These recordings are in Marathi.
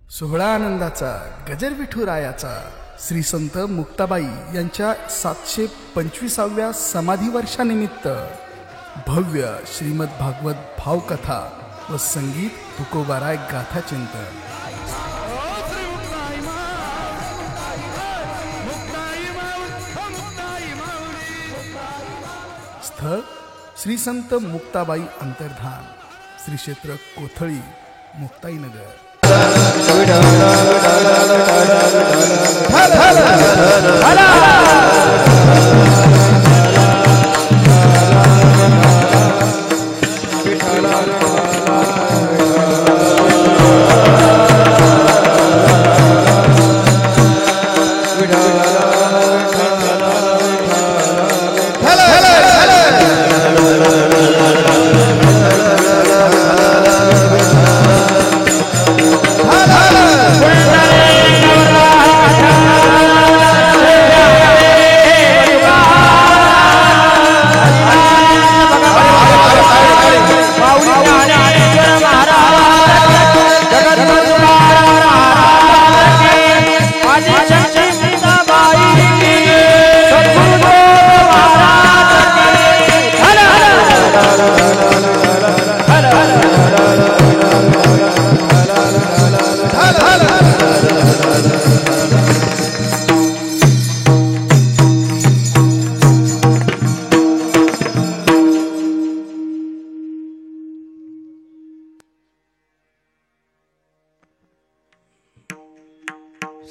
सोहळा आनंदाचा गजर विठुरायाचा श्री संत मुक्ताबाई यांच्या 725व्या समाधी वर्षानिमित्त भव्य श्रीमद भागवत भावकथा व संगीत तुकोबाराय गाथा चिंतन। स्थळ श्री संत मुक्ताबाई अंतर्धान, श्री क्षेत्र कोथळी, मुक्ताईनगर।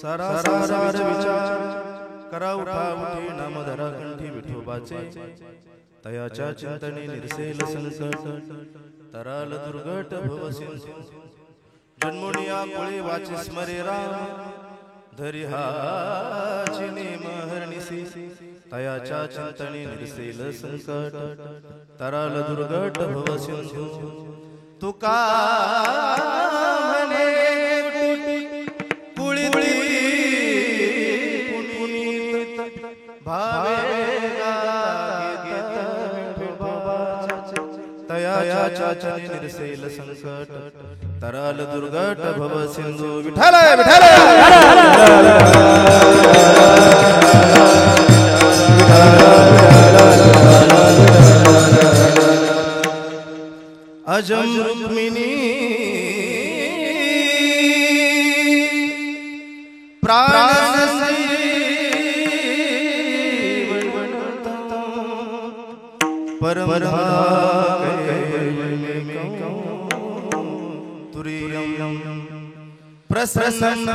सारा विचार करा उठा उठी नाम धरा कंठी विठोबाचे, तयाच्या चिंतने निर्सेल संकट, तराल दुर्घट भव सिंधू, जन्मोनिया कुळे वाचे स्मरे राम, धरी हाची नेम हरणिसी, तयाच्या चिंतने निर्सेल संकट, तराल दुर्घट भव सिंधू, तुका म्हणे तयाच्या निर्सेल संकट, तराल दुर्घट भव सिंधू। विठ्ठल विठ्ठल अजम रुक्मिणी प्राण परम प्रसन्न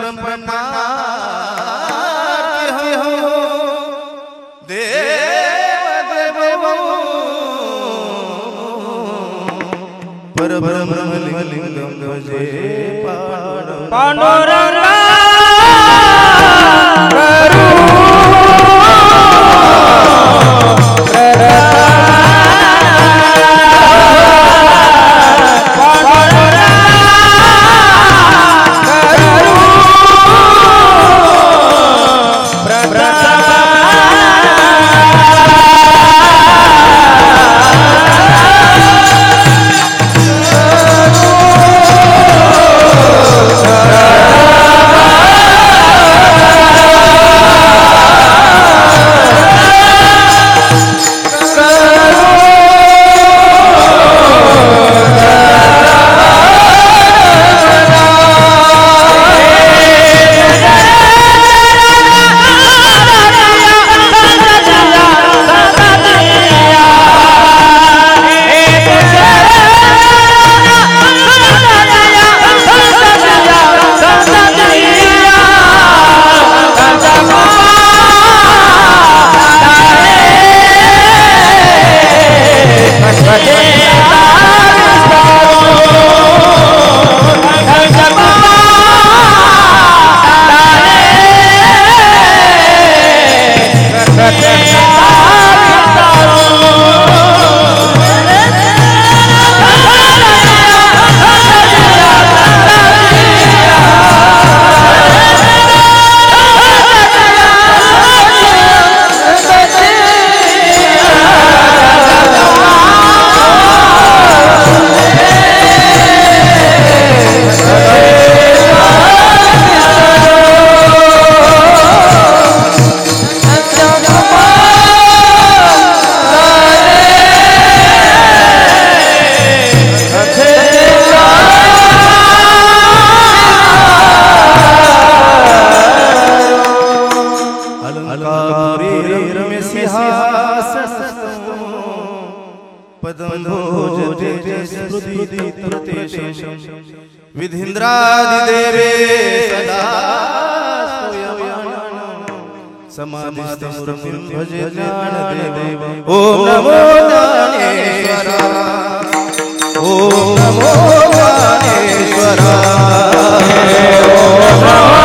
देव परब्रह्मलिंगं गजे पांडुरंगा विधींद्रादिदेवे सदा समाधिस्थ मूर्तिं भजे ज्ञानदेव ओम नमो ज्ञानेश्वराय ओम नमो ज्ञानेश्वराय ओम नमो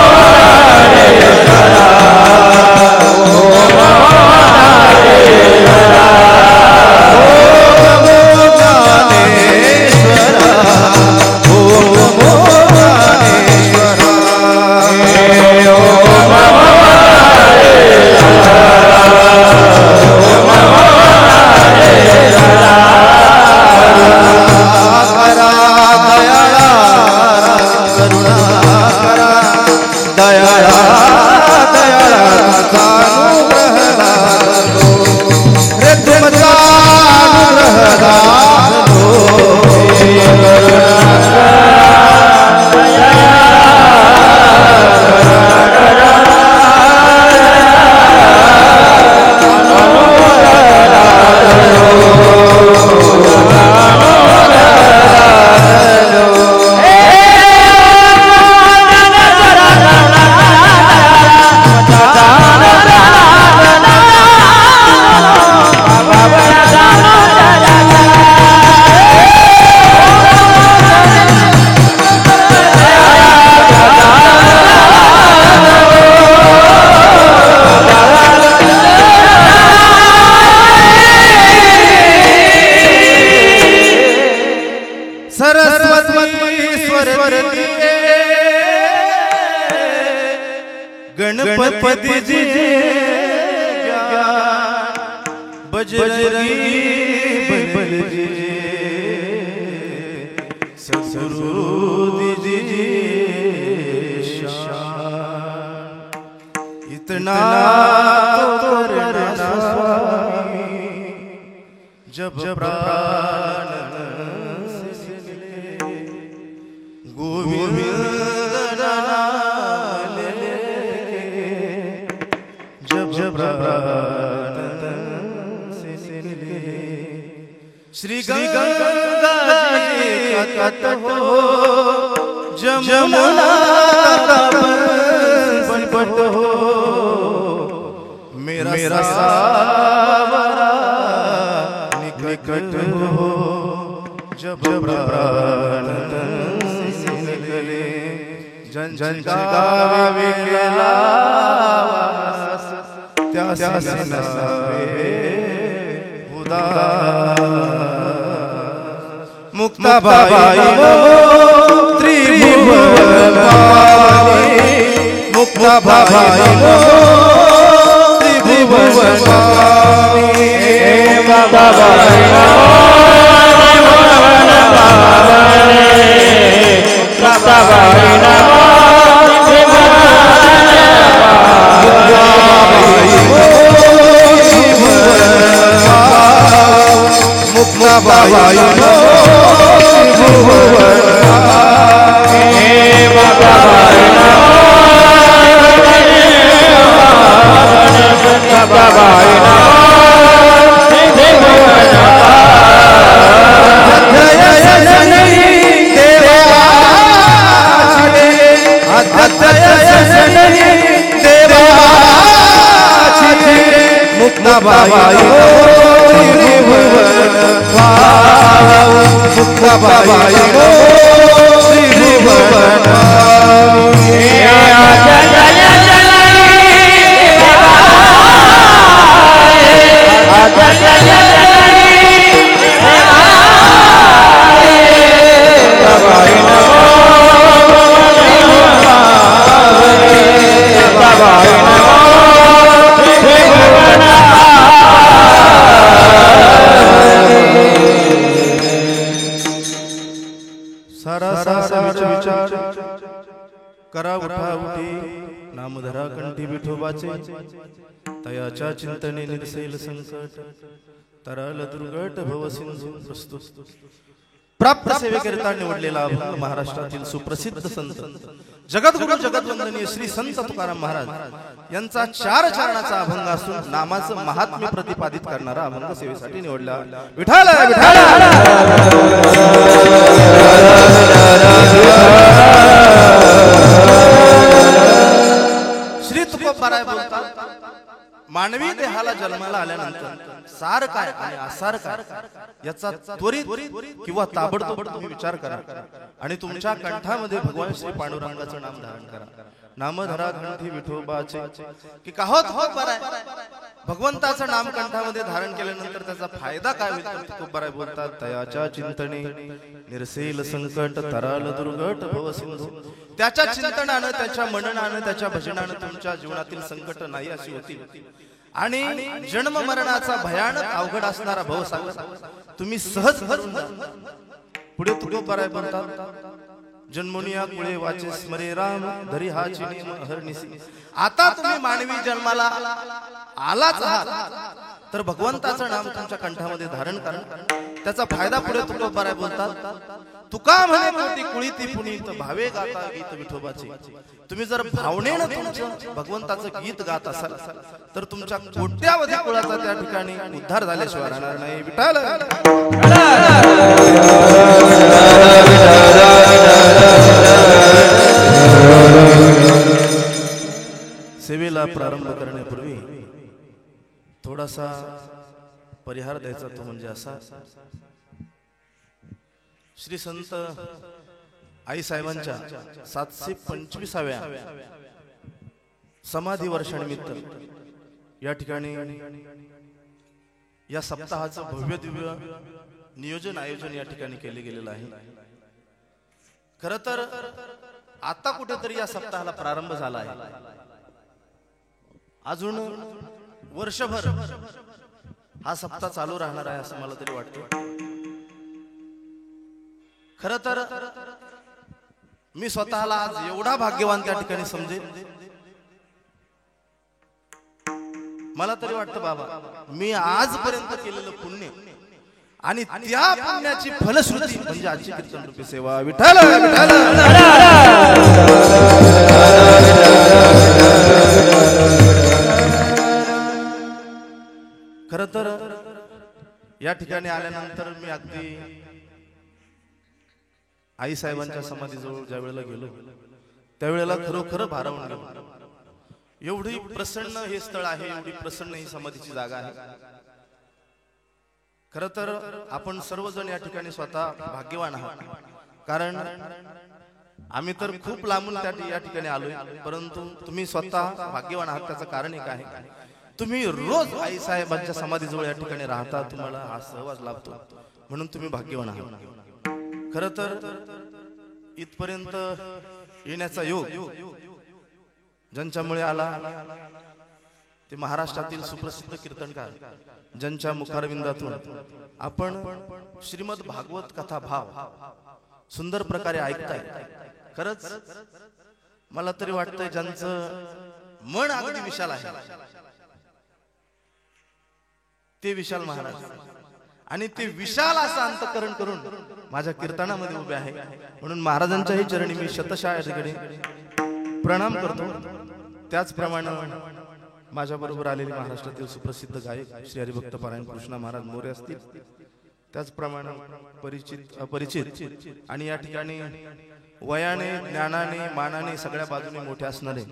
गणपति जी बजरंगी बल जी ससुरू दीजिए इतना तो करना स्वामी जब प्राण से मिले गोविंद श्री गंगा जी का तट हो जमुना का बनपट हो मेरा सावरा निकट हो जब प्राण से निकले जन जन गावे त्यासी नसावे मुक्ता बाई त्रिभुवन पावनी मुक्ता बाई त्रिभुवन पावनी मुक्ता बाई मुक्ता बाई मुक्ता बाई मुक्ता बाई मुक्ता बाई करा उठा उठी नामधरा कंठी विठोबाचे तयाच्या चिंतने निर्सेल संकट तरल दुर्गट भव सिंधू प्रस्तुत प्राप्त सेवेकरिता निवडलेला अभंग महाराष्ट्रातील सुप्रसिद्ध संत जगद्गुरु जगद्वंदनीय श्री संत तुकाराम महाराज यांचा 4 चरणाचा अभंग असून नामाचं महात्म्य प्रतिपादित करणारा अभंग सेवेसाठी निवडला विठ्ठल विठ्ठल मानवी देहाला जन्माला आल्यानंतर सार काय आणि आसार काय याचा त्वरित किंवा ताबडतोब तुम्ही विचार करा आणि तुमच्या कंठामध्ये भगवान श्री पांडुरंगाचं नाम धारण करा. नामधरा कंठी विठोबाचे की काहोत होत बराय. भगवंताचं नाम कंठामध्ये धारण केल्यानंतर त्याचा फायदा काय होईल तर खूप बराय बोलतात. तयाच्या चिंतने निरसेल संकट तराल दुर्गट भव सिंधू. त्याच्या चिंतनानं त्याच्या मननानं त्याच्या भजनानं तुमच्या जीवनातील संकट नाही अशी होती आणि जन्म मरणाचा भयानक अवघड असणारा भवसागर तुम्ही सहज पुढे तुकोबाराय बोलतात. जन्मोनिया कुळे वाचे स्मरे राम धरी हा चिनी हरनिसी. आता तुम्ही मानवी जन्माला आलाच आहात तर भगवंताचं नाम तुमच्या कंठामध्ये धारण करा. त्याचा फायदा पुढे तुकोबाराय बोलतात. तुका म्हणे मोठी कुळी ती पुनीत भावे गाता गीत विठोबाचे. तुम्ही जर भावनेनं तुमचं भगवंताचं गीत गात असाल तर तुमच्या कोट्यावधी कुळाचा त्या ठिकाणी उद्धार झाल्याशिवाय राहणार नाही. विठ्ठल सेवेला प्रारंभ करण्यापूर्वी थोडासा परिहार द्यायचा तो म्हणजे असा. श्री संत आई साहेबांच्या 725व्या समाधी वर्षानिमित्त या ठिकाणी या सप्ताहाचं भव्य दिव्य नियोजन आयोजन या ठिकाणी केले गेलेलं आहे. खर तर आता कुठेतरी या सप्ताहाला प्रारंभ झाला आहे. अजून वर्षभर हा सप्ताह चालू राहणार आहे असं मला तरी वाटतं. खर तर मी स्वतःला आज एवढा भाग्यवान त्या ठिकाणी समजेल. मला तरी वाटतं बाबा मी आजपर्यंत केलेलं पुण्य आणि त्या पुण्याची फलश्रुती म्हणजे आजची कीर्तन रूपी सेवा. विठ्ठल खर तर या ठिकाणी आल्यानंतर मी अगदी आई साहेबांच्या समाधीजवळ ज्या वेळेला गेलो त्यावेळेला खरोखर भारावून गेलो. एवढी प्रसन्न हे स्थळ आहे, एवढी प्रसन्न ही समाधीची जागा आहे. खर तर आपण सर्वजण या ठिकाणी स्वतः भाग्यवान आहात. कारण आम्ही तर खूप लांबून या ठिकाणी आलोय परंतु तुम्ही स्वतः भाग्यवान आहात. त्याचं कारण एक आहे तुम्ही रोज आई साहेबांच्या समाधीजवळ या ठिकाणी राहता. तुम्हाला हा सहवास लाभतो म्हणून तुम्ही भाग्यवान आहात. खर तर इथपर्यंत येण्याचा योग ज्यांच्यामुळे आला ते महाराष्ट्रातील सुप्रसिद्ध कीर्तनकार ज्यांच्या मुखारविंदातून आपण श्रीमद भागवत कथा भाव सुंदर प्रकारे ऐकताय. खरंच मला तरी वाटतंय ज्यांचं मन अगदी विशाल आहे ते विशाल महाराज आणि ते विशाल असं अंतःकरण करून माझ्या कीर्तनामध्ये उभे आहे. म्हणून महाराजांच्याही चरणी मी शतशः या ठिकाणी प्रणाम करतो. त्याचप्रमाणे माझ्या बरोबर आलेले महाराष्ट्रातील सुप्रसिद्ध गायक श्री हरिभक्त पारायण कृष्णा महाराज मोरे असतील. त्याचप्रमाणे परिचित अपरिचित आणि या ठिकाणी वयाने ज्ञानाने मानाने सगळ्या बाजूने मोठे असणारे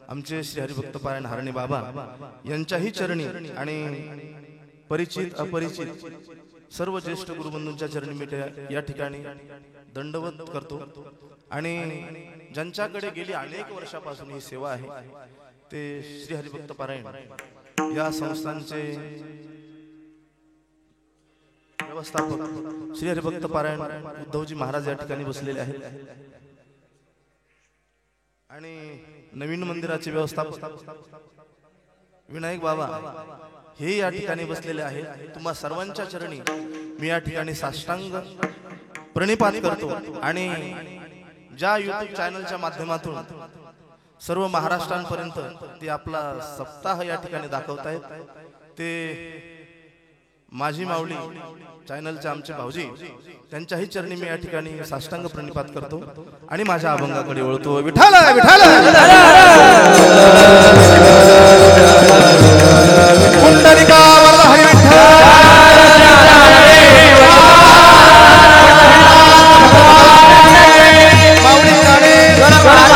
आमचे श्री हरिभक्त पारायण हरणे बाबा यांच्याही चरणी आणि परिचित अपरिचित सर्व ज्येष्ठ गुरुबंधूंच्या चरणी मी या ठिकाणी दंडवत करतो. आणि ज्यांच्याकडे गेली अनेक वर्षापासून ही सेवा आहे ते श्री हरिभक्त पारायण या संस्थांचे व्यवस्थापक श्री हरिभक्त पारायण उद्धवजी महाराज या ठिकाणी बसलेले आहेत आणि नवीन मंदिराचे व्यवस्थापक विनायक बाबा हे या ठिकाणी बसलेले आहेत. तुम्हा सर्वांच्या चरणी मी या ठिकाणी साष्टांग प्रणिपात करतो. आणि ज्या YouTube चॅनलच्या माध्यमातून सर्व महाराष्ट्रांपर्यंत ते आपला सप्ताह या ठिकाणी दाखवतायत ते माझी माऊली चॅनलचे आमचे भाऊजी त्यांच्याही चरणी मी या ठिकाणी साष्टांग प्रणिपात करतो आणि माझ्या अभंगाकडे वळतो. विठ्ठल विठ्ठल पुंडलिका वरद हरी विठ्ठल माऊली काळे गणपती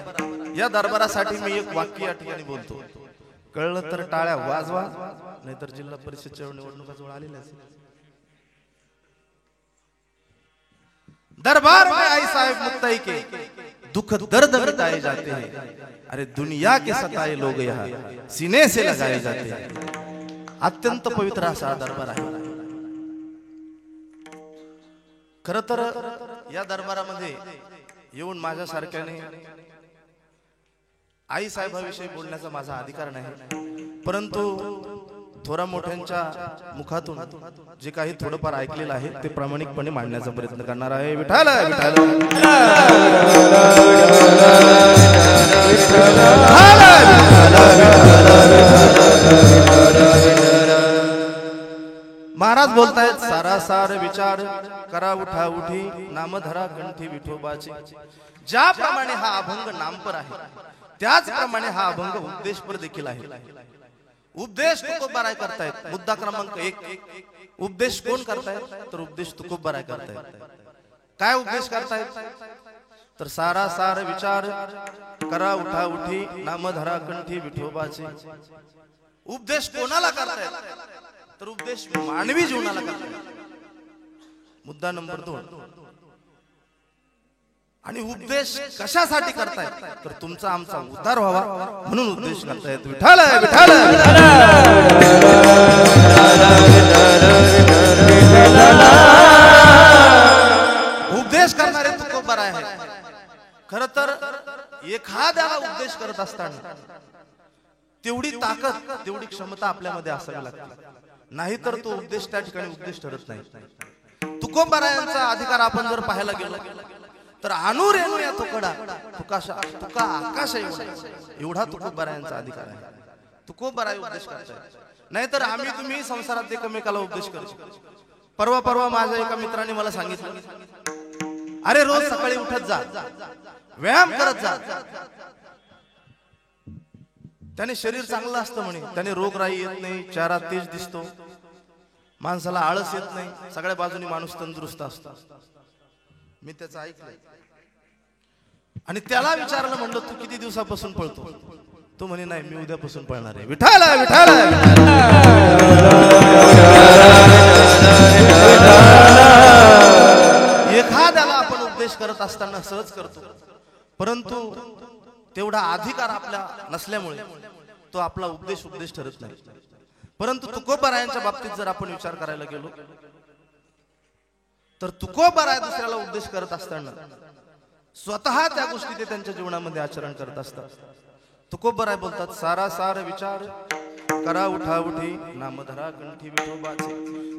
आहे. या दरबारासाठी मी एक वाक्य या ठिकाणी बोलतो. कळलं तर टाळ्या वाजवा, नाहीतर जिल्हा परिषदच्या निवडणुका जवळ आलेल्या असेल. दरबार में आई साहेब मुक्ताई के दुख दर्द मिटाए जाते हैं. अरे दुनिया के सताए लोग यहाँ सीने से लगाए जाते हैं. अत्यंत पवित्र असा दरबार आहे. खर तर या दरबारामध्ये येऊन माझ्यासारख्याने आई साहेबाविषयी बोलण्याचा माझा अधिकार नाही, परंतु थोरा मोठ्यांच्या मुखातून जे काही थोडंफार ऐकलेलं आहे ते प्रामाणिकपणे मांडण्याचा प्रयत्न करणार आहे. विठाल महाराज बोलतायत. सारासार विचार करा उठा उठी, नाम धरा कंठी विठोबाचे. ज्याप्रमाणे हा अभंग नामपर आहे त्याचप्रमाणे हा अभंग उपदेशपर देखील आहे. उपदेश तुकोबाराय करतायत. मुद्दा क्रमांक 1, उपदेश कोण करतायत तर उपदेश तुकोबाराय करतायत. काय उपदेश करतायत तर सारासार विचार करा उठा उठी, नाम धरा कंठी विठोबाचे. उपदेश कोणाला करतायत तर उपदेश मानवी जीवनाला करतायत. मुद्दा नंबर 2. आणि उपदेश कशासाठी करतायत तर तुमचा आमचा उद्धार व्हावा म्हणून उपदेश करतायत. विठाल विठाल उपदेश करणारे तुकोबाराय आहेत. खर तर एखाद्याला उपदेश करत असताना तेवढी ताकद तेवढी क्षमता आपल्यामध्ये असावी लागते, नाहीतर तो उपदेश त्या ठिकाणी उपदेश ठरत नाही. तुकोबारायांचा अधिकार आपण जर पाहायला गेलो तर आणू रेणू या तुकडा तुका आकाश एवढा तुकोबारायांचा अधिकार आहे. तुकोबाराय उपदेश करतायत. नाहीतर आम्ही तुम्ही संसारात एकमेकाला उपदेश करतो. परवा माझ्या एका मित्राने मला सांगितलं, अरे रोज सकाळी उठत जा, व्यायाम करत जा, त्याने शरीर चांगलं असतं म्हणे, त्याने रोगराई येत नाही, चेहरा तेज दिसतो, माणसाला आळस येत नाही, सगळ्या बाजूनी माणूस तंदुरुस्त असतो. मी त्याचं ऐकलंय आणि त्याला विचारलं, म्हणलं तू किती दिवसापासून पळतो? तो म्हणे नाही मी उद्यापासून पळणार आहे. विठाल विठाल एखाद्याला आपण उपदेश करत असताना सहज करतो, परंतु तेवढा अधिकार आपल्या नसल्यामुळे तो आपला उपदेश ठरत नाही. परंतु तुकोबारायांच्या बाबतीत जर आपण विचार करायला गेलो तर तुकोबाराय दुसऱ्याला उपदेश करत असताना स्वतः त्या गोष्टी ते त्यांच्या जीवनामध्ये आचरण करत असतात. तुकोबाराय बोलतात, सारासार विचार करा उठा उठी, नामधरा कंठी विठोबाचे.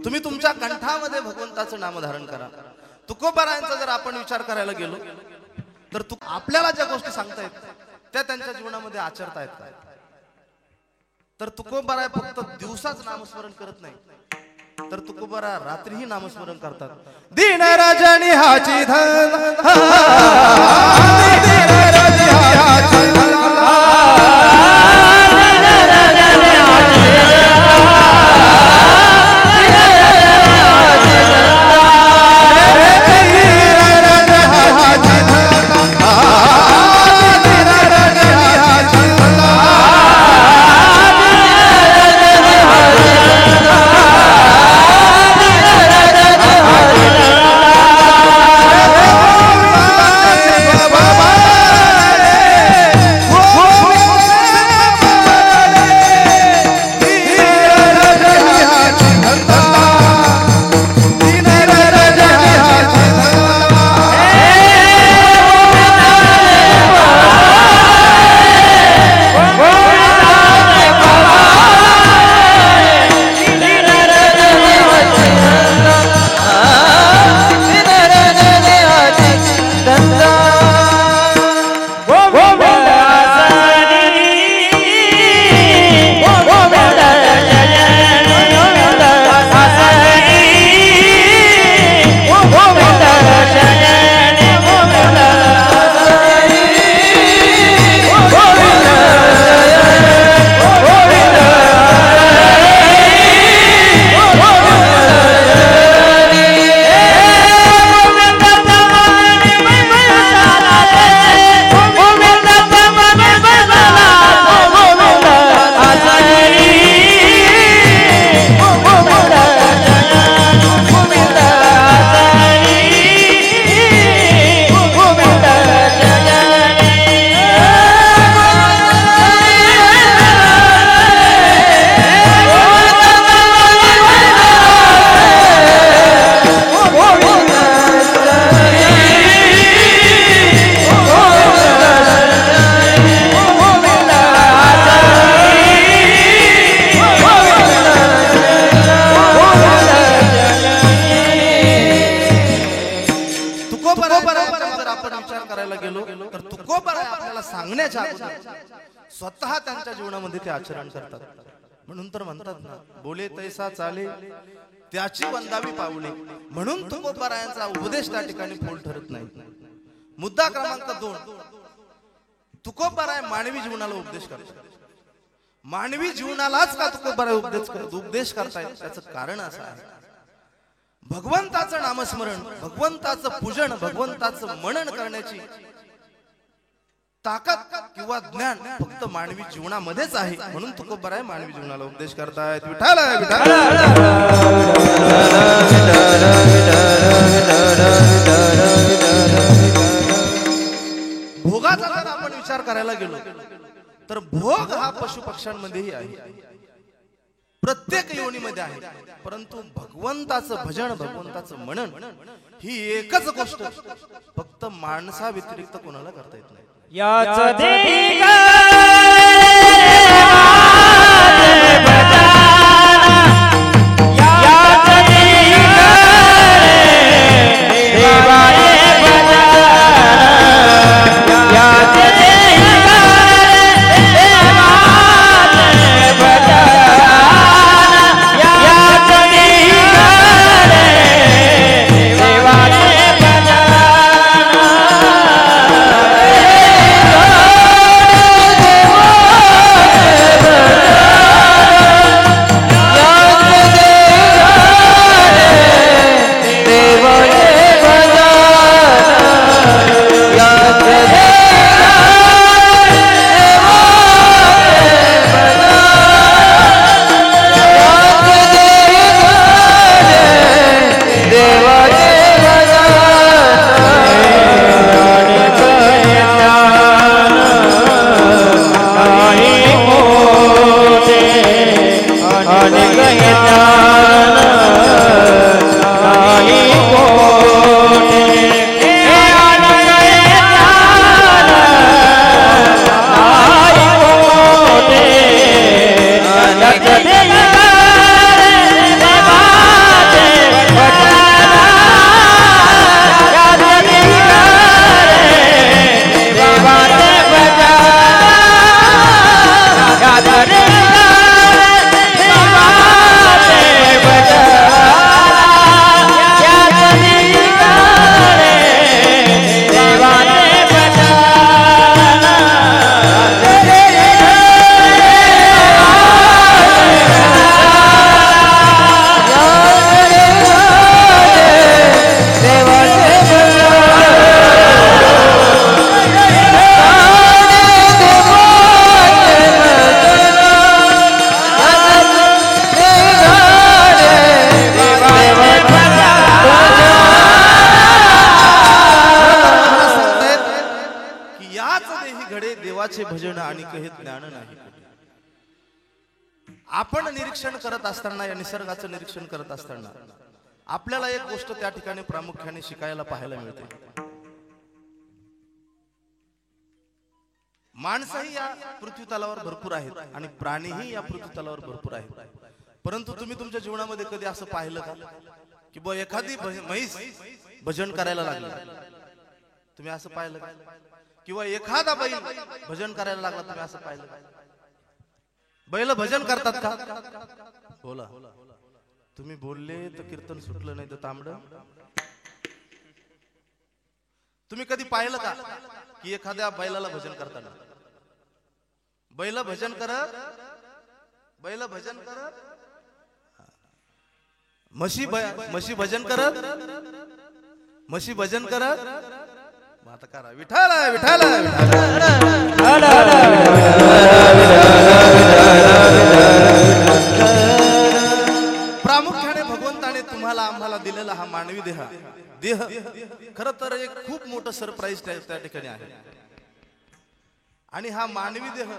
तुम्ही तुमच्या कंठामध्ये भगवंताचं नामधारण करा. तुकोबारायांचा जर आपण विचार करायला गेलो तर आपल्याला ज्या गोष्टी सांगतायत त्या त्यांच्या जीवनामध्ये आचरतायत काय तर तुकोबाराय फक्त दिवसाच नामस्मरण करत नाही, तर तुकोबाराय रात्रीही नामस्मरण करतात. दीन राजानी हाची धन सांगण्याच्या अगोदर स्वतः त्यांच्या जीवनामध्ये ते आचरण करतात. म्हणून तर म्हणतात ना, बोले तैसा चाले त्याची वंदावी पावले. म्हणून तुकोबारायांचा उपदेश त्या ठिकाणी फोल ठरत नाही. मुद्दा क्रमांक 2, तुकोबाराय मानवी जीवनाला उपदेश करतात. मानवी जीवनालाच का तुकोबाराय उपदेश करतायत, त्याचं कारण असं आहे, भगवंताचं नामस्मरण, भगवंताचं पूजन, भगवंताचं मनन करण्याची ताकद किंवा ज्ञान फक्त मानवी जीवनामध्येच आहे. म्हणून तुकोबाराय मानवी जीवनाला उपदेश करतायत. विठ्ठल विठ्ठल. भोगाचा जर आपण विचार करायला गेलो तर भोग हा पशु पक्ष्यांमध्येही आहे, प्रत्येक योनीमध्ये आहे. परंतु भगवंताचं भजन, भगवंताचं मनन ही एकच गोष्ट फक्त माणसा व्यतिरिक्त कोणाला करता येत नाही. भजन आणि काही ज्ञान नाही. आपण निरीक्षण करत असताना, या निसर्गाचं निरीक्षण करत असताना आपल्याला एक गोष्ट त्या ठिकाणी प्रामुख्याने शिकायला पाहायला मिळते. माणसंही या पृथ्वी तलावर भरपूर आहेत आणि प्राणीही या पृथ्वी तलावर भरपूर आहेत. परंतु तुम्ही तुमच्या जीवनामध्ये कधी असं पाहिलं का की बो एखादी म्हैस भजन करायला लागली? तुम्ही असं पाहिलं का? किंवा एखादा बैल भजन करायला लागला, तुम्ही असं पाहिलं? बैल भजन करतात का? बोला. तुम्ही बोलले तर कीर्तन सुटलं, नाही तर तांबडं. तुम्ही कधी पाहिलं का की एखाद्या बैलाला भजन करताना? बैल भजन करत म्हशी भजन करत आता करा विठ्ठल विठ्ठल. प्रामुख्याने भगवंताने तुम्हाला आम्हाला दिलेला हा मानवी देह खरं तर एक खूप मोठं सरप्राईज त्या ठिकाणी आहे. आणि हा मानवी देह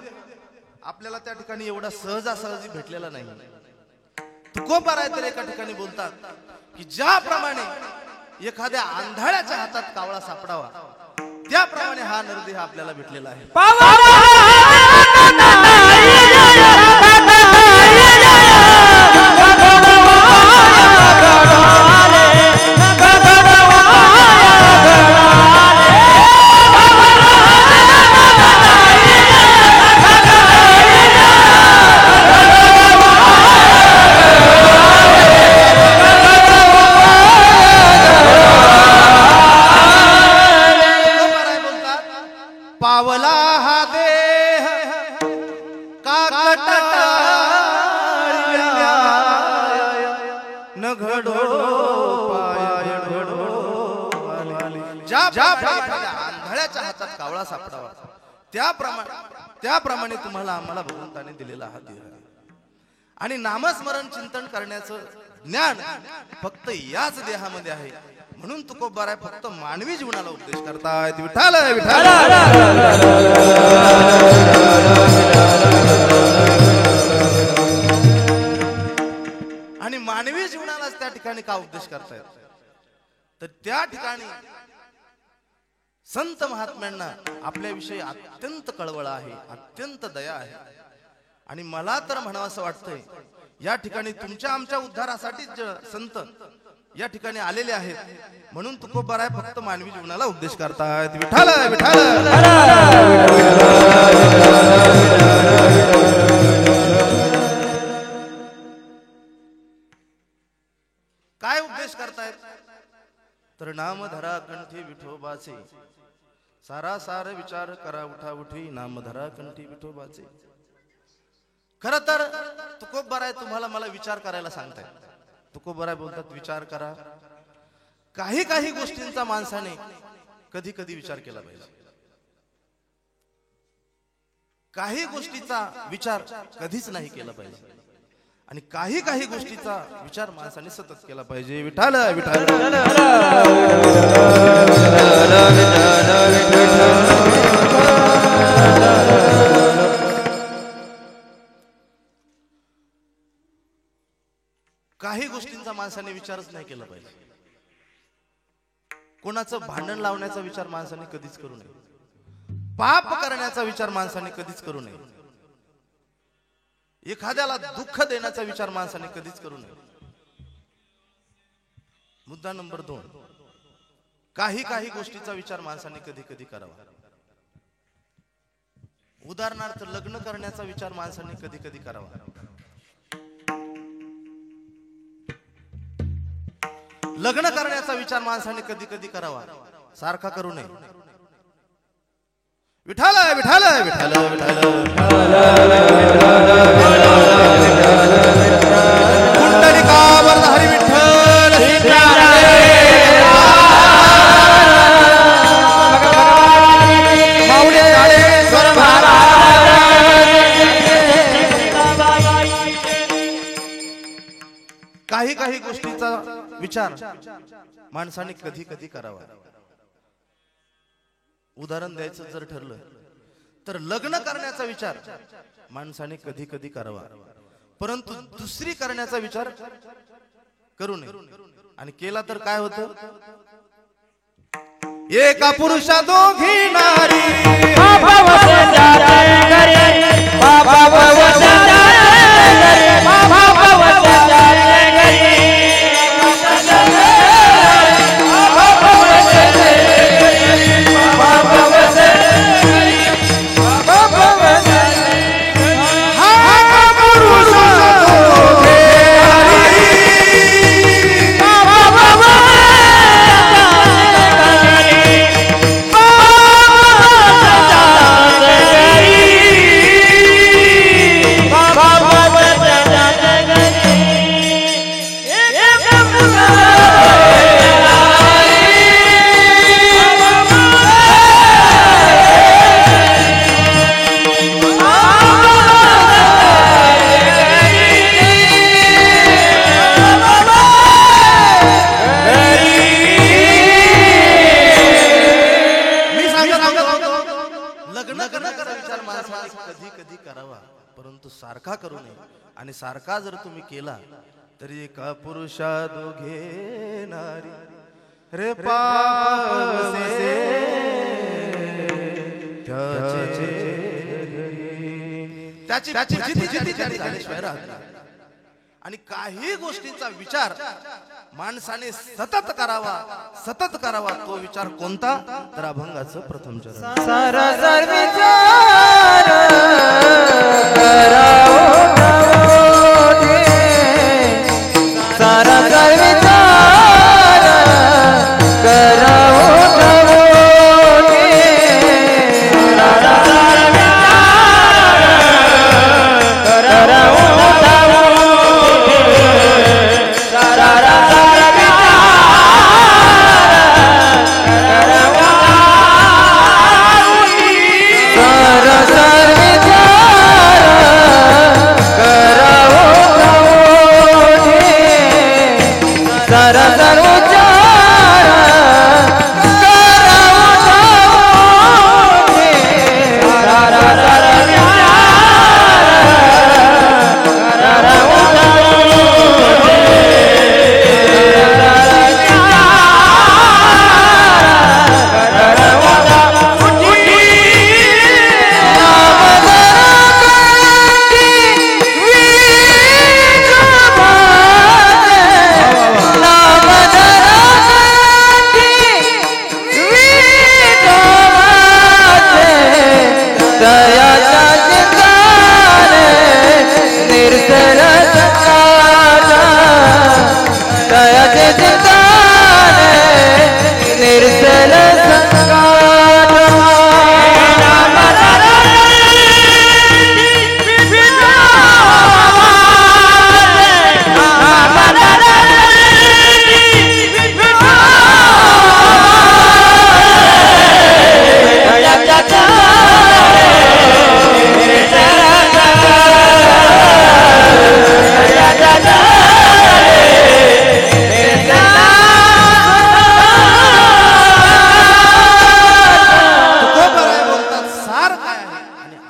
आपल्याला त्या ठिकाणी एवढा सहजासहजी भेटलेला नाही. तुकोबाराय तर एका ठिकाणी बोलतात की ज्याप्रमाणे एखाद्या आंधळ्याच्या हातात कावळा सापडावा, त्याप्रमाणे हा नरदेह आपल्याला भेटलेला आहे. देह काकटाळल्या न घडो पाय घडो ज्या आंधळ्याच्या हातात कावळा सापडावा त्याप्रमाणे तुम्हाला आम्हाला भगवंताने दिलेला हा देह आणि नामस्मरण चिंतन करण्याचं ज्ञान फक्त याच देहामध्ये आहे. म्हणून तुकोबाराय फक्त मानवी जीवनाला उपदेश करतायत. विठ्ठल विठ्ठल आणि मानवी जीवनालाच त्या ठिकाणी का उपदेश करतायत तर त्या ठिकाणी संत महात्म्यांना आपल्याविषयी अत्यंत कळवळ आहे, अत्यंत दया आहे. आणि मला तर म्हणावं असं वाटतंय या ठिकाणी तुमच्या आमच्या उद्धारासाठीच संत या ठिकाणी आलेले आहेत. म्हणून तुकोबाराय फक्त मानवी जीवनाला उपदेश करतायत. विठ्ठल विठ्ठल काय उपदेश करतायत तर नाम धरा कंठी विठोबाचे सारा सार विचार करा उठा उठी नाम धरा कंठी विठोबाचे. खर तर तुकोबाराय तुम्हाला मला विचार करायला सांगताय. तुकोबाराय बोलतात विचार करा. काही काही गोष्टींचा माणसाने कधी कधी विचार केला पाहिजे. काही गोष्टीचा विचार कधीच नाही केला पाहिजे आणि काही काही गोष्टीचा विचार माणसाने सतत केला पाहिजे. विठ्ठल विठ्ठल काही गोष्टींचा माणसाने विचारच नाही केला पाहिजे. कोणाचं भांडण लावण्याचा विचार माणसाने कधीच करू नये. पाप करण्याचा विचार माणसाने कधीच करू नये. एखाद्याला दुःख देण्याचा विचार माणसाने कधीच करू नये. मुद्दा नंबर 2, काही काही गोष्टीचा विचार माणसाने कधी कधी करावा. उदाहरणार्थ लग्न करण्याचा विचार माणसाने कधी कधी करावा. लग्न करण्याचा विचार माणसाने कधी कधी करावा, सारखा करू नये. विठ्ठल विठ्ठल विठ्ठल कुंडलिकावर हरी विठ्ठल काही काही गोष्टीचा विचार माणसाने कधी कधी करावा. उदाहरण द्यायचं जर ठरलं तर लग्न करण्याचा विचार माणसाने कधी कधी करावा, परंतु दुसरी करण्याचा विचार करू नये. आणि केला तर काय होतं? एका पुरुषा दोघी नारी सारखा करू नये. आणि सारखा जर तुम्ही केला तरी एका पुरुषा दोघे नारी रे पावसे आणि काही गोष्टींचा विचार माणसाने सतत करावा. तो विचार कोणता? तर अभंगाचं प्रथम चरण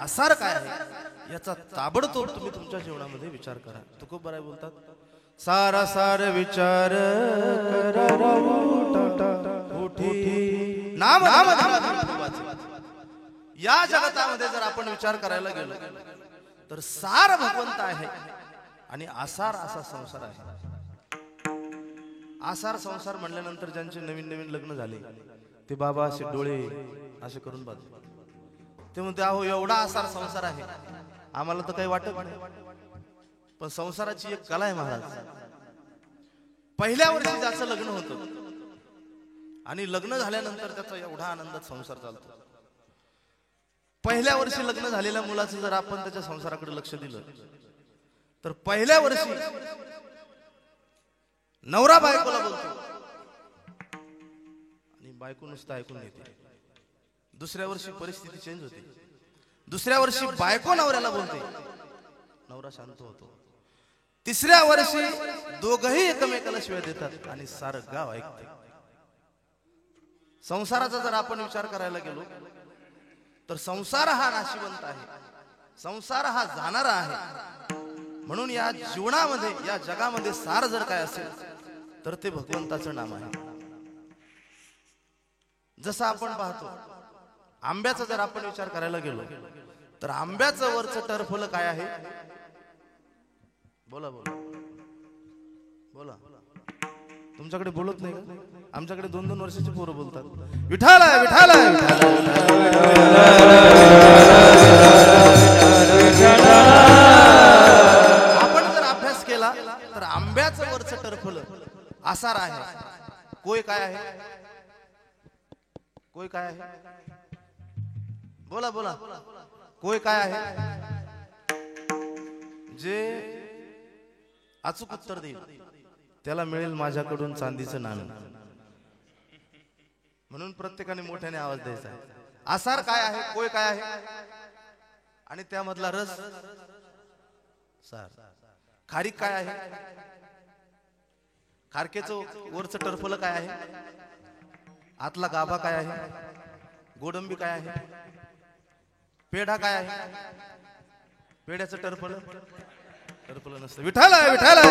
आसार काय आहे याचा ताबडतोब तुम्ही तुमच्या जीवनामध्ये विचार करा. तुकोबराय बोलतात, सारा सार विचार करा उठी नाम या जगतामध्ये जर आपण विचार करायला गेलो तर सार भगवंत आहे आणि आसार असा संसार आहे. आसार संसार म्हणल्यानंतर ज्यांचे नवीन नवीन लग्न झाले ते बाबा असे डोळे असे करून बाजू ते म्हणते, अहो एवढा आसार संसार आहे, आम्हाला तर काही वाटत नाही. पण संसाराची एक कला आहे महाराज. पहिल्या वर्षी ज्याचं लग्न होतं आणि लग्न झाल्यानंतर त्याचा एवढा आनंदात संसार चालतो. पहिल्या वर्षी लग्न झालेल्या मुलाचं जर आपण त्याच्या संसाराकडे लक्ष दिलं तर पहिल्या वर्षी नवरा बायकोला बोलतो आणि बायको नुसतं ऐकून घेते. दुसऱ्या वर्षी परिस्थिती चेंज होते. दुसऱ्या वर्षी बायको नवऱ्याला बोलते, नवरा शांत होतो. तिसऱ्या वर्षी दोघही एकमेकाला शिव्या देतात आणि सारं गाव ऐकते. संसाराचा जर आपण विचार करायला गेलो तर संसार हा नाशिवंत आहे, संसार हा जाणारा आहे. म्हणून या जीवनामध्ये या जगामध्ये सार जर काय असेल तर ते भगवंताचं नाम आहे. जसं आपण पाहतो आंब्याचा जर आपण विचार करायला गेलो तर आंब्याचं वरचं टरफल काय आहे? बोला बोला बोला. तुमच्याकडे बोलत नाही का? आमच्याकडे 2-2 वर्षाची पोरं बोलतात, विठाल विठाल. आपण जर अभ्यास केला तर आंब्याचं वरचं टरफल आसार आहे. कोय काय आहे? कोय काय आहे? बोला बोला. कोय काय आहे? जे अचूक उत्तर देईल त्याला मिळेल माझ्याकडून चांदीचं नाणं. म्हणून प्रत्येकाने मोठ्याने आवाज द्यायचा. आसार काय आहे? कोय काय आहे? आणि त्यामधला रस सार. खारीक काय आहे? खारकेचं वरचं टरफल काय आहे? आतला गाभा काय आहे? गोडंबी काय आहे? पेढा काय आहे? पेढ्याचं टरफल टरफल नसतं. विठाला विठाला.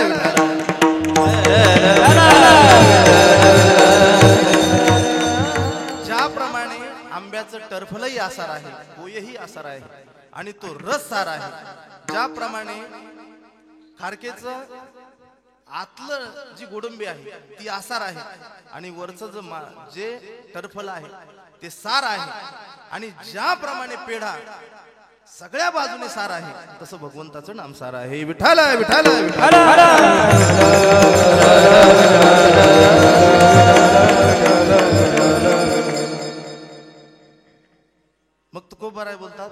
ज्याप्रमाणे आंब्याचं टरफलही आसार आहे, कोयही आसार आहे आणि तो रस सार आहे, ज्याप्रमाणे खारकेचं आतलं जी गोडंबी आहे ती आसार आहे आणि वरचं जे टरफल आहे ते सार आहे, आणि ज्याप्रमाणे पेढा सगळ्या बाजूने सार आहे तसं भगवंताचं नाम सार आहे. विठाल विठाल विठाल. मग तुकोबराय बोलतात,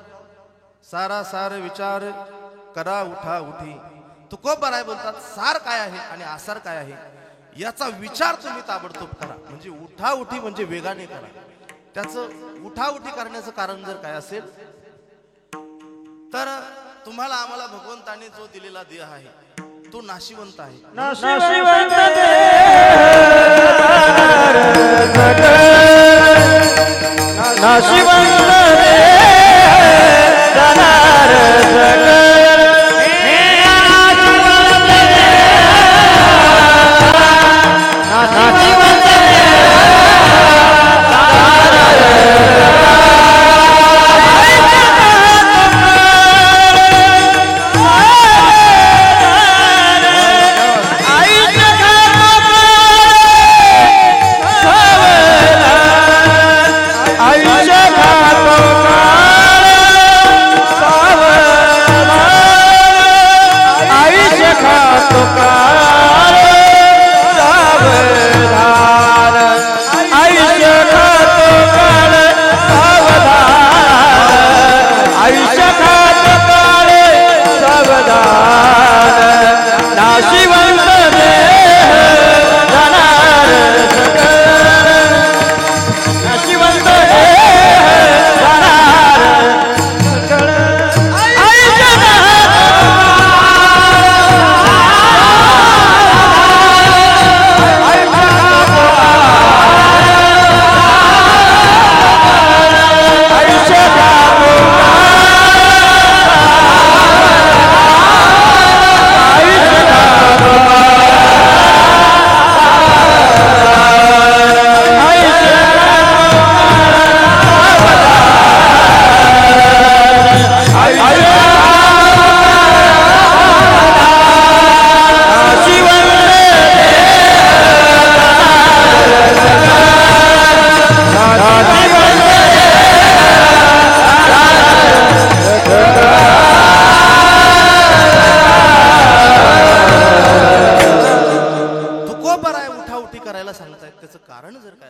सारा सार विचार करा उठा उठी. तुकोबराय बोलतात सार काय आहे आणि आसार काय आहे याचा विचार तुम्ही ताबडतोब करा. म्हणजे उठा उठी म्हणजे वेगाने करा. त्याचं उठा उठी करण्याचं कारण जर काय असेल तर तुम्हाला आम्हाला भगवंताने जो दिलेला देह आहे तो नाशिवंत आहे. नाशिवंत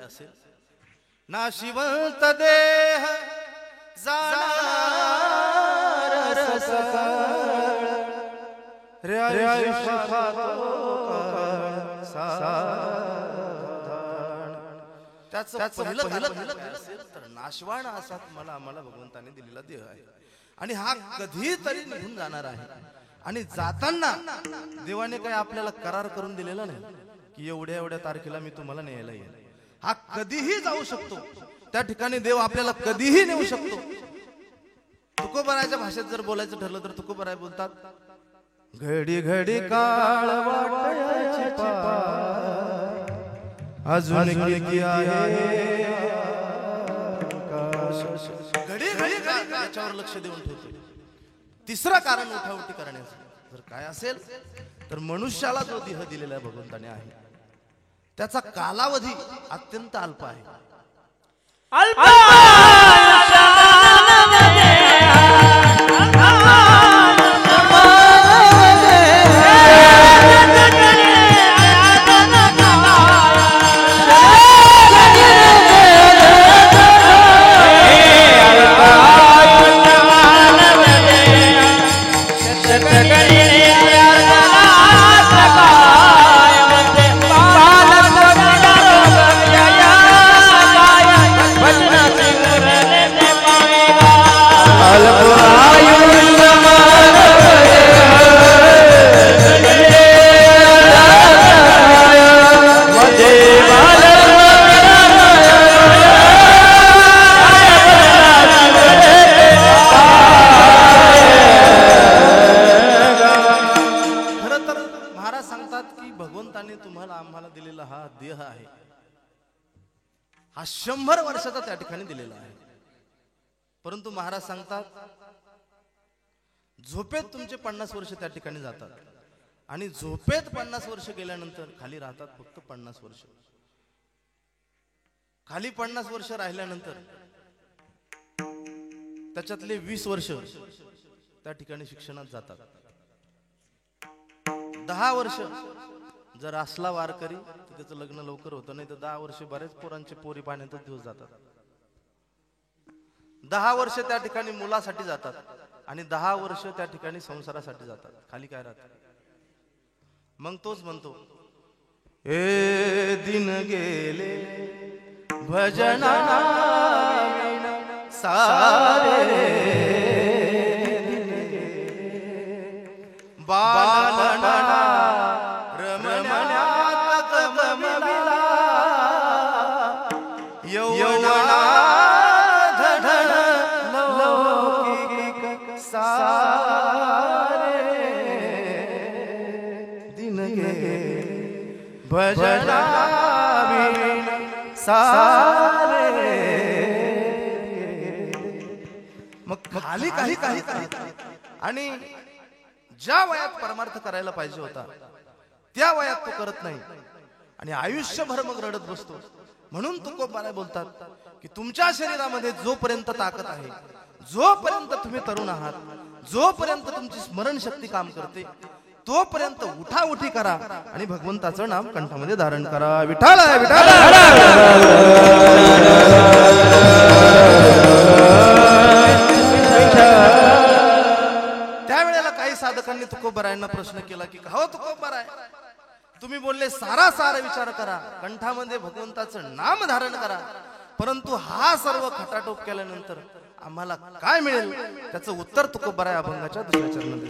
काय असेल. नाशिवंत देह जाणार सकाळ रे आयुष्य खातो साधारण. त्याचं पहिलं तर नाशवान असा आम्हाला भगवंताने दिलेला देह आहे आणि हा कधीतरी निघून जाणार आहे. आणि जाताना देवाने काय आपल्याला करार करून दिलेला नाही की एवढ्या एवढ्या तारखेला मी तुम्हाला न्यायला येईल. हा कधीही जाऊ शकतो. त्या ठिकाणी देव आपल्याला कधीही नेऊ शकतो. तुकोबराच्या भाषेत जर बोलायचं ठरलं तर तुकोबराय बोलतात, घडी घडी काळ वाटायची पार अजून किती आहे घडी घडी याच्यावर लक्ष देऊन ठेवतो. तिसरं कारण उठाउठी करण्याचं जर काय असेल तर मनुष्याला जो देह दिलेला आहे भगवंताने आहे त्याचा कालावधी अत्यंत अल्प आहे. हा 100 वर्षाचा त्या ठिकाणी दिलेला आहे. परंतु महाराज सांगतात झोपेत तुमचे 50 वर्ष त्या ठिकाणी जातात आणि झोपेत 50 वर्ष गेल्यानंतर खाली राहतात फक्त 50 वर्ष. खाली 50 वर्ष राहिल्यानंतर त्याच्यातले 20 वर्ष त्या ठिकाणी शिक्षणात जातात. 10 वर्ष जर असला वारकरी तर त्याचं लग्न लवकर होतं, नाही तर 10 वर्ष बरेच पोरांचे पोरी पाण्यातच दिवस जातात. 10 वर्ष त्या ठिकाणी मुलासाठी जातात आणि 10 वर्ष त्या ठिकाणी संसारासाठी जातात. खाली काय राहत. मग तोच म्हणतो, ए दिन गेले भजना सारे बालना रमण्यात गमविला यौवना धडण लौकिक सारे दिन गेले भजना सारे. मग खाली काही आणि ज्या वयात परमार्थ करायला पाहिजे होता त्या वयात तो करत नाही आणि आयुष्यभर मग रडत बसतो. म्हणून तुकोबाराय बोलतात की तुमच्या शरीरामध्ये जोपर्यंत ताकद आहे, जोपर्यंत तुम्ही तरुण आहात, जोपर्यंत तुमची स्मरणशक्ती काम करते, तोपर्यंत उठाउठी करा आणि भगवंताचं नाम कंठामध्ये धारण करा. विठ्ठल विठ्ठल. त्यावेळेला काही साधकांनी तुकोबारायांना प्रश्न केला की हो तुकोबाराय, तुम्ही बोलले सारा विचार करा, कंठामध्ये भगवंताचं नाम धारण करा, परंतु हा सर्व खटाटोप केल्यानंतर आम्हाला काय मिळेल? त्याचं उत्तर तुकोबाराय अभंगाच्या दुसऱ्या चरणात.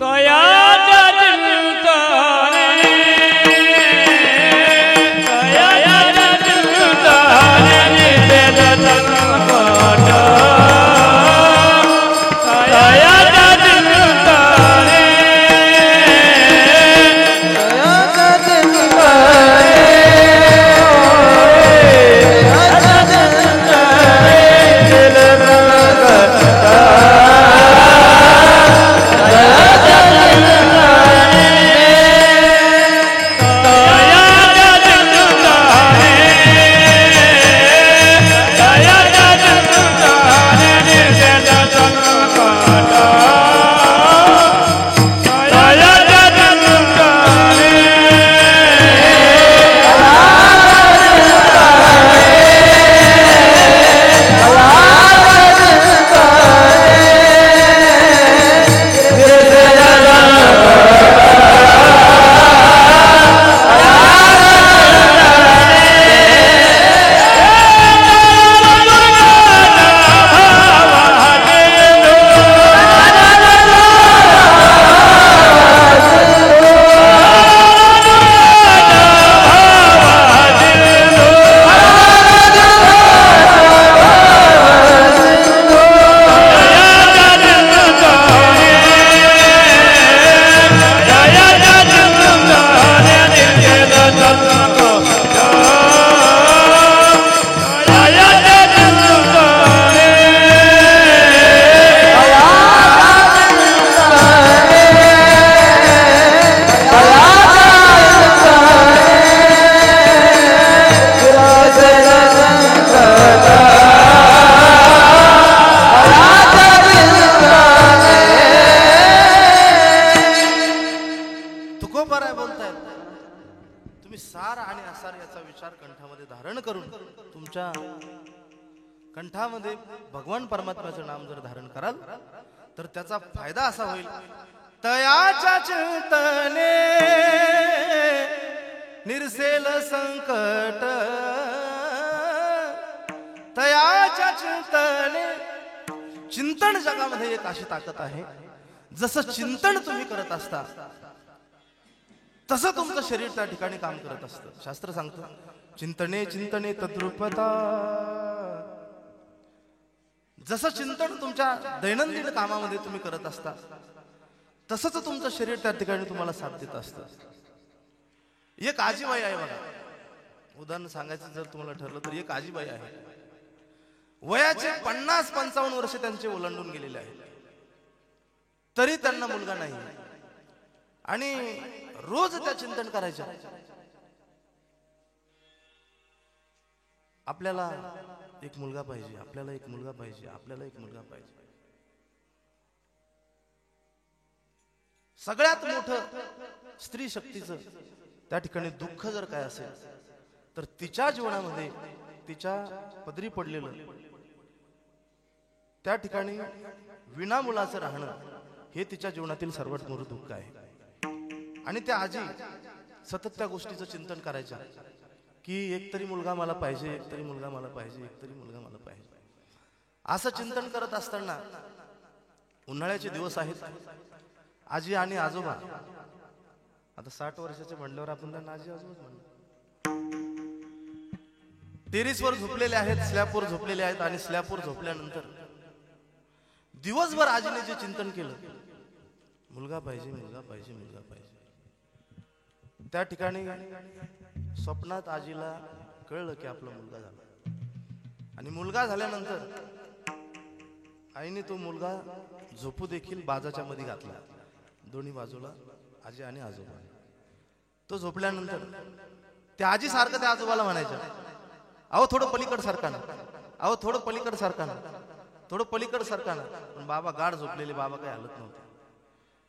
असणार याचा विचार कंठामध्ये धारण करून तुमच्या कंठामध्ये भगवान परमात्म्याचं नाम जर धारण कराल तर त्याचा फायदा असा होईल, तयाच्या चिंतने निरसेल संकट, तयाच्या चिंतने. चिंतन जगामध्ये एक अशी ताकद आहे, जसं चिंतन तुम्ही करत असता तसं तुमचं शरीर त्या ठिकाणी काम करत असतं. शास्त्र सांगतं, चिंतने चिंतने तद्रूपता. जसं चिंतन तुमच्या दैनंदिन कामामध्ये तुम्ही करत असता तसंच तुमचं शरीर त्या ठिकाणी तुम्हाला साथ देत असतं. एक आजीबाई आहे बघा, उदाहरण सांगायचं जर तुम्हाला ठरलं तर एक आजीबाई आहे, वयाचे 50-55 वर्ष त्यांचे ओलांडून गेलेले आहेत, तरी त्यांना मुलगा नाही. आणि रोज त्या चिंतन करायच्या, आपल्याला एक मुलगा पाहिजे, आपल्याला एक मुलगा पाहिजे, आपल्याला एक मुलगा पाहिजे. सगळ्यात मोठं स्त्री शक्तीचं त्या ठिकाणी दुःख जर काय असेल तर तिच्या जीवनामध्ये तिच्या पदरी पडलेलं त्या ठिकाणी विना मुलाचं राहणं हे तिच्या जीवनातील सर्वात मोठं दुःख आहे. आणि त्या आजी सतत त्या गोष्टीचं चिंतन करायच्या की एकतरी मुलगा मला पाहिजे, एकतरी मुलगा मला पाहिजे, एकतरी मुलगा मला पाहिजे. असं चिंतन करत असताना उन्हाळ्याचे दिवस आहेत, आजी आणि आजोबा आता 60 वर्षाचे म्हणल्यावर आपण त्यांना आजी आजोबा म्हणतो. टेरेसवर झोपलेले आहेत, स्लॅबवर झोपलेले आहेत. आणि स्लॅबवर झोपल्यानंतर दिवसभर आजीने जे चिंतन केलं, मुलगा पाहिजे, मुलगा पाहिजे, मुलगा पाहिजे. त्या ठिकाणी स्वप्नात आजीला कळलं की आपला मुलगा झाला. आणि मुलगा झाल्यानंतर आईने तो मुलगा झोपू देखील बाजाच्या मध्ये घातला, दोन्ही बाजूला आजी आणि आजोबा. तो झोपल्यानंतर त्या आजी सारखं त्या आजोबाला म्हणायच्या, अहो थोडं पलीकड सरकाना, अहो थोडं पलीकड सरकाना, थोडं पलीकड सरकाना. पण बाबा गाढ झोपलेले, बाबा काही हलत नव्हते.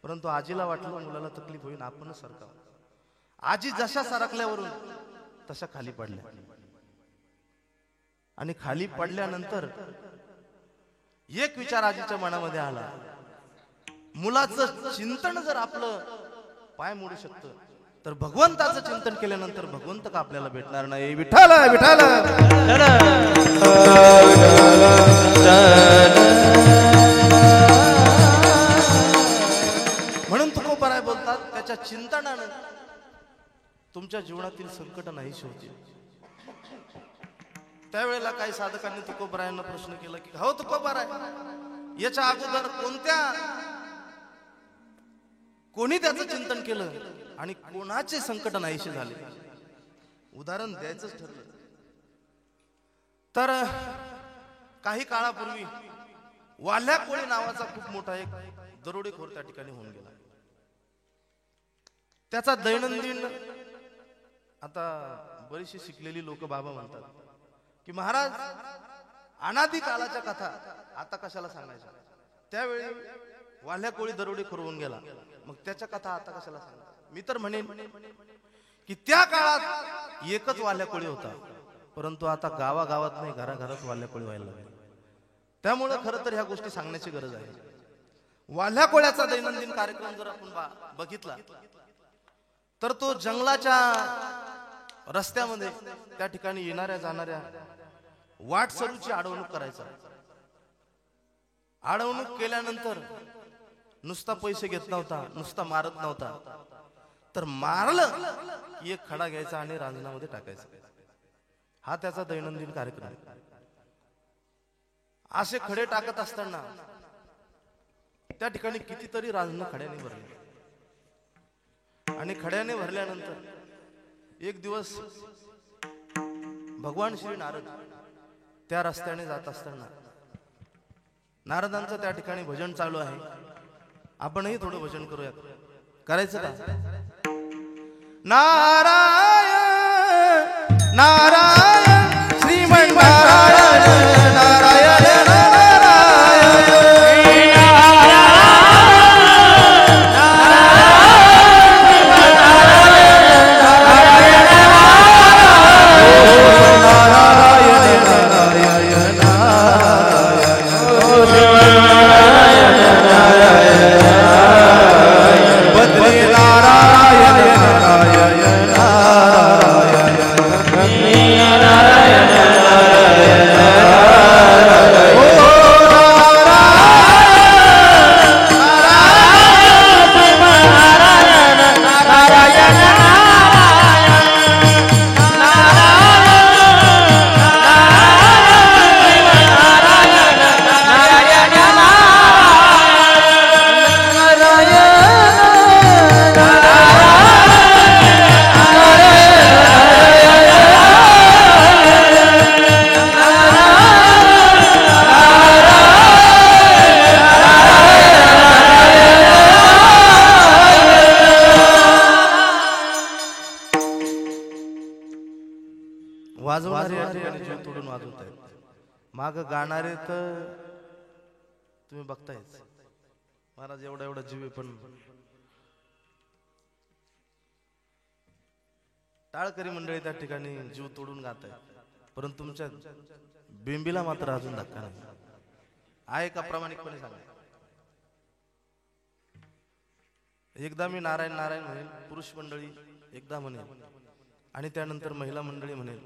परंतु आजीला वाटलं मुलाला तकलीफ होईल, आपणच सरकावं. आजी जशा सरकल्यावरून तशा खाली पडल्या. आणि खाली पडल्यानंतर एक विचार आजीच्या मनामध्ये आला, मुलाचं चिंतन जर आपलं पाय मोडू शकतं तर भगवंताचं चिंतन केल्यानंतर भगवंत का आपल्याला भेटणार नाही. विठ्ठल विठ्ठल. म्हणून तुकोबाराय बोलतात, त्याच्या चिंतनानं तुमच्या जीवनातील संकट नाहीशी होतील. त्यावेळेला काही साधकांनी तुकोबारायांना प्रश्न केला की हो तुकोबाराय, याच्या अगोदर कोणी त्याचं चिंतन केलं आणि कोणाचे संकट नाहीसे झाले? उदाहरण द्यायचंच ठरलं तर काही काळापूर्वी वाल्या कोळी नावाचा खूप मोठा एक दरोडेखोर त्या ठिकाणी होऊन गेला. त्याचा दैनंदिन, आता बरीचशी शिकलेली लोक बाबा म्हणतात की महाराज अनादी काळाच्या कथा आता कशाला सांगायच्या, त्यावेळी वाल्या कोळी दरोडेखोर होऊन गेला, मग त्याच्या कथा आता कशाला सांगा. मी तर म्हणेन की त्या काळात एकच वाल्या कोळी होता, परंतु आता गावागावात नाही, घराघरात वाल्या कोळी व्हायला लागले. त्यामुळे खरं तर ह्या गोष्टी सांगण्याची गरज आहे. वाल्या कोळ्याचा दैनंदिन कार्यक्रम जर आपण बघितला तर तो जंगलाच्या रस्त्यामध्ये त्या ठिकाणी येणाऱ्या जाणाऱ्या वाटसरूची अडवणूक करायचा. अडवणूक केल्यानंतर नुसता पैसे घेत नव्हता, नुसता मारत नव्हता, तर मारलं एक खडा घ्यायचा आणि रांजणामध्ये टाकायचा. हा त्याचा दैनंदिन कार्यक्रम. असे खडे टाकत असताना त्या ठिकाणी कितीतरी रांजणं खड्याने भरले. आणि खड्याने भरल्यानंतर एक दिवस भगवान श्री नारद त्या रस्त्याने जात असताना नारदांचं त्या ठिकाणी भजन चालू आहे. आपणही थोडं भजन करूया. करायचं का? नारायण नारायण श्रीमन नारायण नारायण नारायण वाजवणारे या ठिकाणी जीव तोडून वाजवत आहेत, माग गाणारे तर तुम्ही बघतायच. महाराज एवढा एवढा जीव आहे पण टाळकरी मंडळी त्या ठिकाणी जीव तोडून गात आहेत, परंतु तुमच्या बिंबीला मात्र अजून धक्का नाही आहे का? प्रामाणिकपणे सांगा. एकदा मी नारायण नारायण म्हणेल, पुरुष मंडळी एकदा म्हणेल आणि त्यानंतर महिला मंडळी म्हणेल.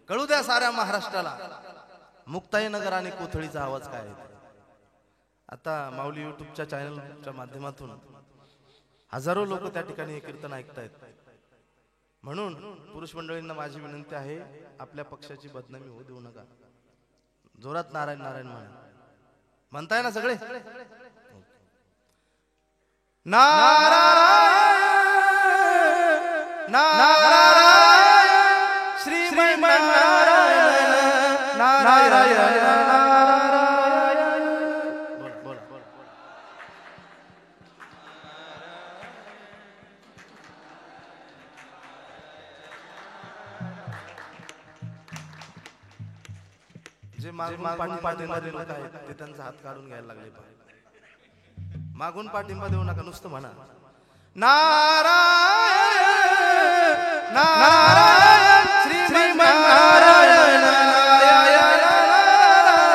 कळू द्या साऱ्या महाराष्ट्राला मुक्ताईनगर आणि कोथळीचा आवाज काय आहे. आता माऊली युट्यूबच्या चॅनलच्या माध्यमातून हजारो लोक त्या ठिकाणी हे कीर्तन ऐकतायत. म्हणून पुरुष मंडळींना माझी विनंती आहे, आपल्या पक्षाची बदनामी होऊ देऊ नका. जोरात नारायण नारायण म्हणताय ना सगळे? नारायण नारायण श्रीमन्नारायण नारायण नारायण. बोला बोला. जे मागून पाठिंबा देऊ नका ते त्यांचा हात काढून घ्यायला लागले. मागून पाठिंबा देऊ नका, नुसतं म्हणा नारायण नारायण श्रीमन्नारायण नारायण नारायण.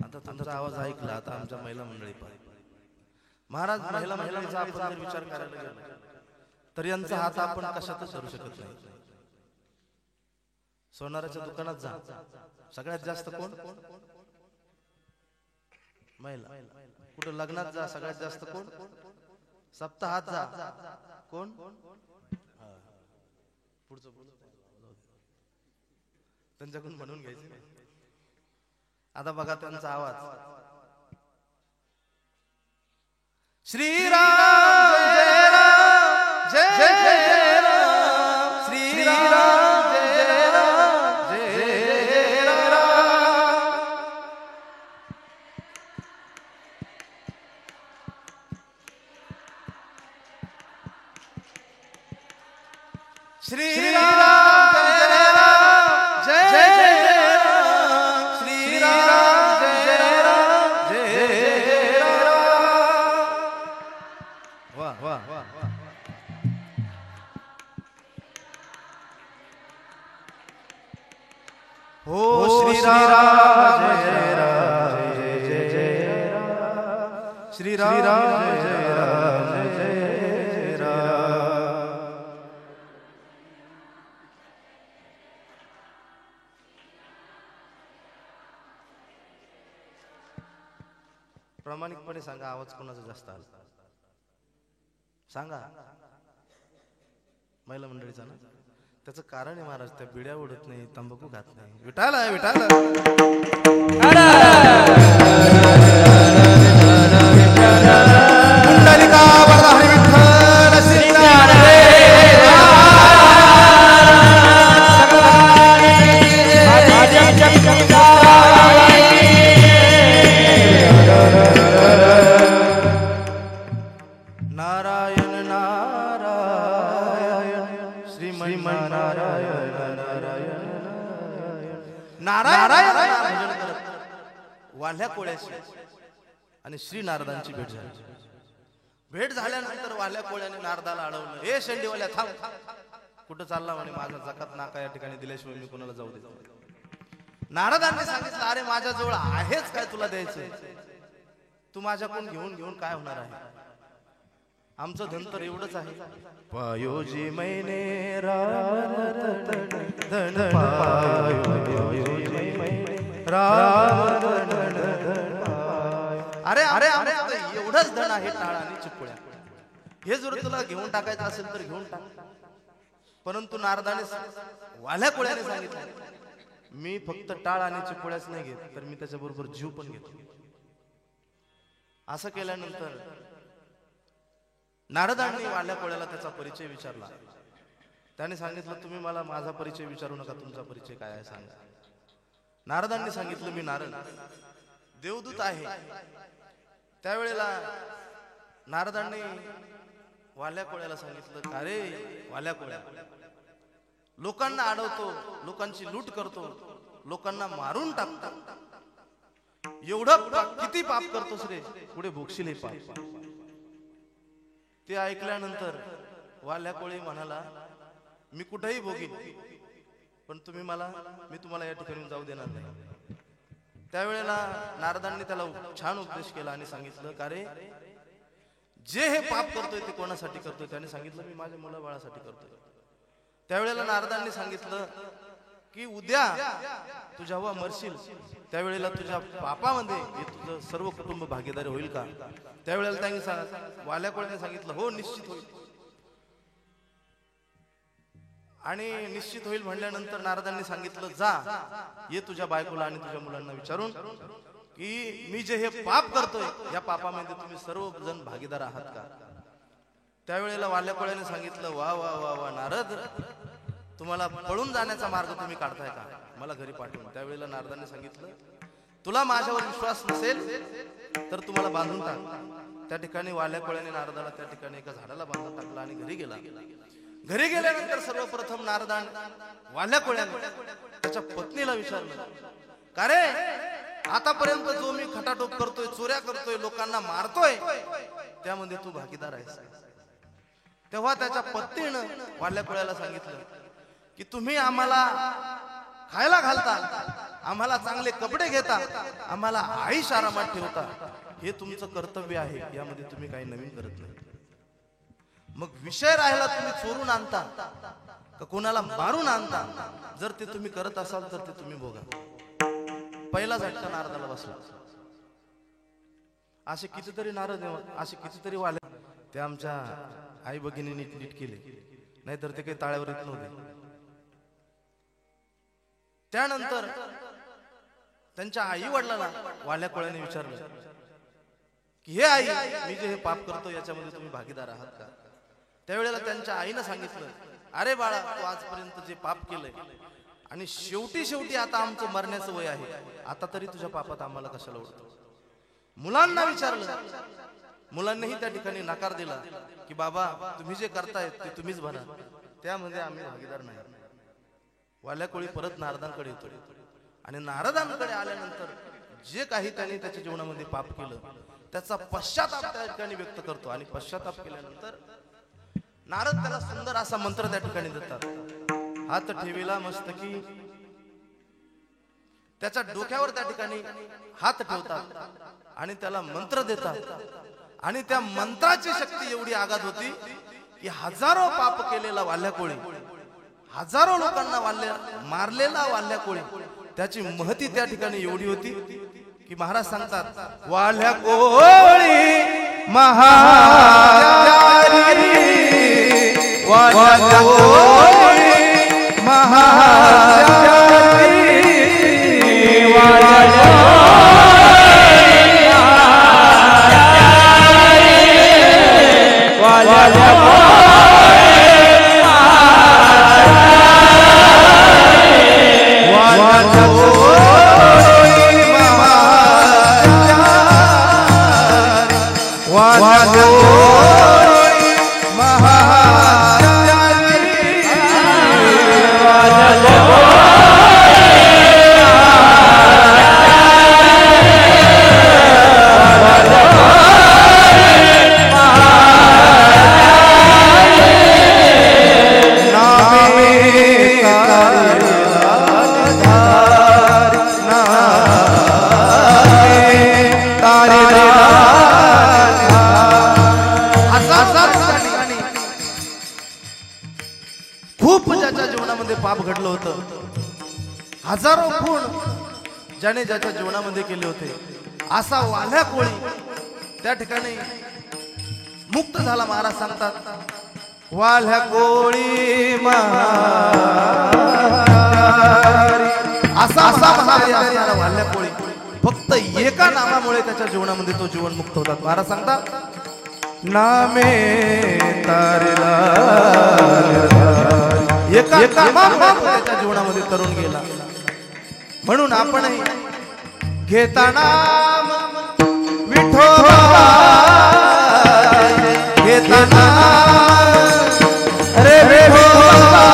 आता तुमचा आवाज ऐकला, आता आमच्या महिला मंडळी पाहिजे. महाराज महिला महिलांचा आपण जर विचार करायला गेलो तर यांचा हात आपण कशातच धरू शकत नाही. सोनाराच्या दुकानात जा, सगळ्यात जास्त कोण? महिला. कुठं लग्नात जा, सगळ्यात जास्त कोण? सप्ताहात जा, कोण? पुढचं त्यांच्याकडून म्हणून घ्यायचं. आता बघा त्यांचा आवाज. श्रीराम जय राम जय जय राम श्रीराम जय राम जय राम. श्रीराम जय राम जय जय राम श्रीराम जय राम जय राम. वाह वाह वाह. हो श्रीराम जय राम जय जय राम श्रीराम जय राम जय राम. प्रामाणिकपणे सांगा, आवाज कोणाचा जास्त आला सांगा. महिला मंडळीचा ना? त्याचं कारण आहे महाराज, त्या बिड्या उडत नाही, तंबाखू खात नाही. विठाल आहे विठाल. नारायण नारायण श्रीमन्नारायण नारायण नारायण नारायण वाल्या कोळ्याशी आणि श्री नारदांची भेट झाली. भेट झाल्यानंतर वाल्या कोळ्याने नारदाला अडवलं. हे शेंडीवाल्या थांब, कुठं चालला म्हणे? माझा जकात नाका या ठिकाणी दिल्याशिवाय मी कोणाला जाऊ देतो. नारदांनी सांगितलं, अरे माझ्या जवळ आहेच काय तुला द्यायचं? तू माझ्याकडून घेऊन घेऊन काय होणार आहे? आमचं धन तर एवढंच आहे. पायोजी मैने अरे अरे अरे एवढंच धन आहे टाळ आणि चिपळ्या. हे जर तुला घेऊन टाकायचं असेल तर घेऊन टाक. परंतु नारदाने वाल्या कोळ्याने सांगितलं, मी फक्त टाळ आणि चिपळ्याच नाही घेत, तर मी त्याच्या बरोबर जीव पण घेतो. असं केल्यानंतर नारदांनी वाल्या कोळ्याला त्याचा परिचय विचारला. त्याने सांगितलं, तुम्ही मला माझा परिचय विचारू नका, तुमचा परिचय काय आहे सांगा. नारदांनी सांगितलं, मी नारद, देवदूत आहे. त्यावेळेला नारदांनी वाल्या कोळ्याला सांगितलं, का रे वाल्या कोळ्या, लोकांना अडवतो, लोकांची लूट करतो, लोकांना मारून टाकतो, एवढं किती पाप करतोस रे, पुढे भोगशील हे पाप. ते ऐकल्यानंतर वाल्या कोळी म्हणाला, मी कुठेही भोगीन, पण मी तुम्हाला या ठिकाणी जाऊ देणार नाही. त्यावेळेला नारदांनी त्याला छान उपदेश केला आणि सांगितलं, का रे जे हे पाप करतोय ते कोणासाठी करतोय. त्याने सांगितलं, मी माझ्या मुलाबाळासाठी करतोय. त्यावेळेला नारदांनी सांगितलं की उद्या तू जेव्हा मरशील त्यावेळेला तुझ्या पापामध्ये हे तुझं सर्व कुटुंब भागीदारी होईल का. त्यावेळेला त्यांनी वाल्या कोळ्याने सांगितलं, हो निश्चित होईल. आणि निश्चित होईल म्हणल्यानंतर नारदांनी सांगितलं, जा ये तुझ्या बायकोला आणि तुझ्या मुलांना विचारून की मी जे हे पाप करतोय या पापामध्ये तुम्ही सर्वजण भागीदार आहात का. त्यावेळेला वाल्या कोळ्याने सांगितलं, वा वा वा वा नारद, तुम्हाला पळून जाण्याचा मार्ग तुम्ही काढताय का, मला घरी पाठवून. त्यावेळेला नारदांनी सांगितलं, तुला माझ्यावर विश्वास नसेल तर तुम्हाला बांधून टाक. त्या ठिकाणी वाल्या कोळ्याने नारदाला त्या ठिकाणी एका झाडाला बांधून टाकला आणि घरी गेला. घरी गेल्यानंतर सर्वप्रथम नारदान वाल्या कोळ्याने त्याच्या पत्नीला विचारलं, का रे आतापर्यंत जो मी खटाटोप करतोय, चोऱ्या करतोय, लोकांना मारतोय, त्यामध्ये तू भागीदार आहेस. तेव्हा त्याच्या पत्नीनं वाल्या कोळ्याला सांगितलं की तुम्ही आम्हाला खायला घालता, आम्हाला चांगले कपडे घेता, आम्हाला आईश आरामात ठेवता, हे तुमचं कर्तव्य आहे, यामध्ये तुम्ही काही नवीन करत नाही. मग विषय राहिला तुम्ही चोरून आणता का कोणाला मारून आणता, जर ते तुम्ही करत असाल तर ते तुम्ही भोगा. पहिला झटका नारदाला बसला. असे कितीतरी नारद, असे कितीतरी वाले ते आमच्या आई भगिनीने नीट केले, नाहीतर ते काही ताळ्यावर येत नव्हते. त्यानंतर त्यांच्या आई वडिलांना वाल्या कोळ्याने विचारलं की हे आई, मी जे हे पाप करतो याच्यामध्ये तुम्ही भागीदार आहात का. त्यावेळेला त्यांच्या आईनं सांगितलं, अरे बाळा, तू आजपर्यंत जे पाप केलंय आणि शेवटी आता आमचं मरण्याचं वय आहे, आता तरी तुझ्या पापात आम्हाला कशाला ओढतो. मुलांना विचारलं, मुलांनीही त्या ठिकाणी नकार दिला की बाबा तुम्ही जे करताय ते तुम्हीच भरा, त्यामध्ये आम्ही भागीदार नाही. वाल्या कोळी परत नारदांकडे येतो आणि नारदांकडे आल्यानंतर जे काही त्यांनी त्याच्या जीवनामध्ये पाप केलं त्याचा पश्चाताप त्या ठिकाणी व्यक्त करतो. आणि पश्चाताप केल्यानंतर नारद त्याला सुंदर असा मंत्र त्या ठिकाणी देतात. हात ठेवीला मस्तकी त्याच्या डोक्यावर त्या ठिकाणी हात ठेवतात आणि त्याला मंत्र देतात. आणि त्या मंत्राची शक्ती एवढी आगाध होती की हजारो पाप केलेला वाल्या कोळी, हजारो लोकांना मारलेला वाल्या कोळी, त्याची महती त्या ठिकाणी एवढी होती की महाराज सांगतात, वाल्या कोळी महाचारी, वाल्या कोळी महाचारी, वाल्या हजारो खून ज्याने ज्याच्या जीवनामध्ये केले होते, असा वाल्या कोळी त्या ठिकाणी मुक्त झाला. महाराज सांगतात, वाल्या कोळी असा वाल्या कोळी फक्त एका नामामुळे त्याच्या जीवनामध्ये तो जीवन मुक्त होतात. महाराज सांगतात, नामे तारेला एका त्याच्या जीवनामध्ये तरुण गेला. म्हणून आपणही घेताना विठोबा घेताना रे विठोबा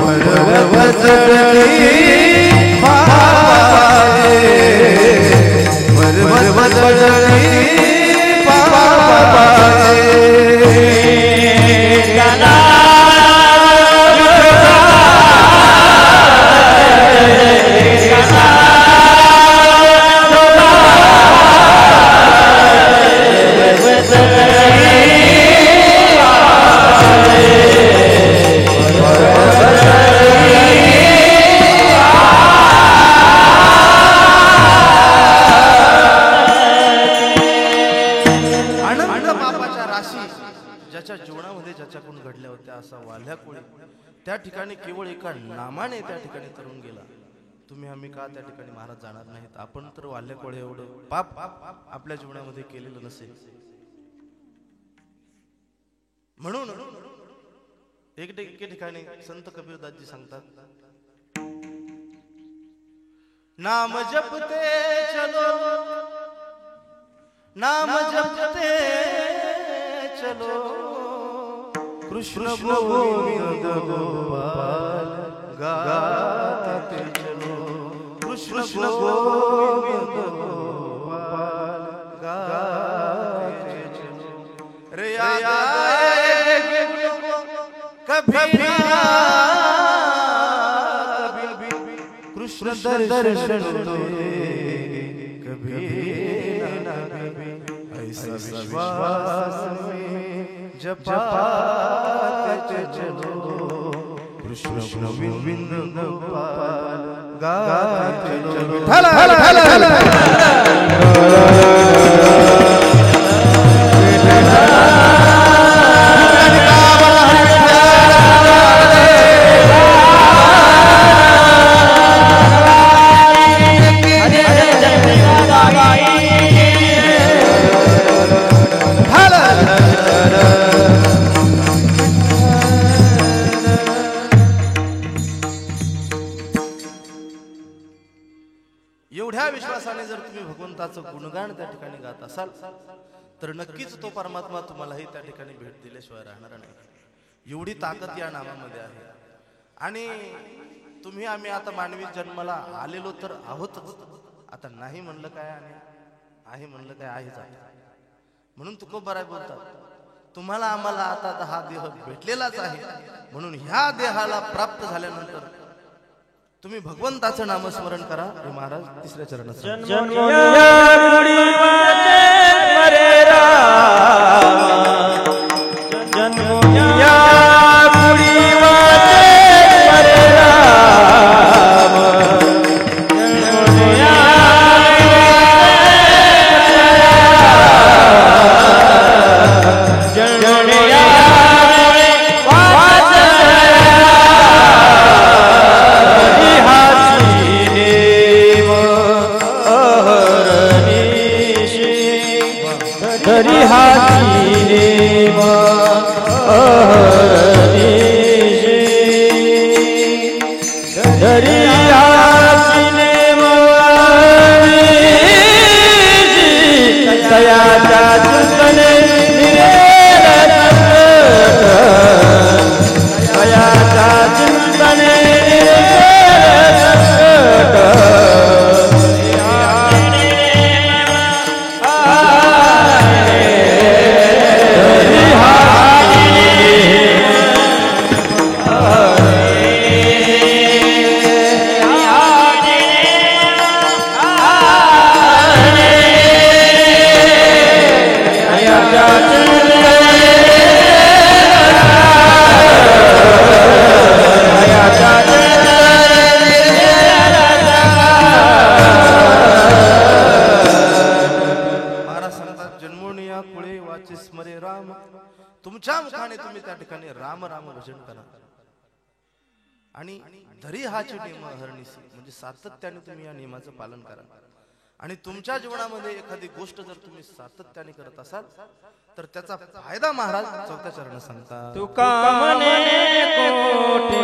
वरवजळी वरवजळी त्या ठिकाणी केवळ एका नामाने त्या ठिकाणी तरुण गेला. तुम्ही आम्ही का त्या ठिकाणी महाराज जाणार नाहीत? आपण तर वाल्य कोळे एवढं पाप आपल्या जीवनामध्ये केलेलं नसेल. म्हणून एके ठिकाणी संत कबीरदासजी सांगतात, नाम जपते चलो, नाम जपते चलो, कृष्ण गोविंद गोपाल गाते चलो, कृष्ण गोविंद गोपाल गाते चलो. रे कभी कृष्ण दर्शन दे, कभी ना कभी ऐसा विश्वास में जपाते चलो, कृष्ण गोविंद गोपाल गाते चलो. एवढ्या विश्वासाने जर तुम्ही भगवंताचं गुणगान त्या ठिकाणी गात असाल तर नक्कीच तो परमात्मा तुम्हालाही त्या ठिकाणी भेट दिल्याशिवाय राहणार नाही. एवढी ताकद या नामामध्ये आहे. आणि तुम्ही आम्ही आता मानवी जन्माला आलेलो तर आहोतच. आता नाही म्हणलं काय आणि आहे म्हणलं काय आहेच आहे. म्हणून तुकोबाराय बोलतात, तुम्हाला आम्हाला आता हा देह भेटलेलाच आहे. म्हणून ह्या देहाला प्राप्त झाल्यानंतर तुम्ही भगवंताचं नामस्मरण करा. हे महाराज तिसऱ्या चरणात तुमच्या मुखाने तुम्ही त्या ठिकाणी राम राम भजन करा. आणि धरी हाची नियम हरणीसी म्हणजे सातत्याने तुम्ही या नियमाचं पालन करा. आणि तुमच्या जीवनामध्ये एखादी गोष्ट जर तुम्ही सातत्याने करत असाल तर त्याचा फायदा महाराज चौथ्या चरणात सांगतात. तुका मने कोटे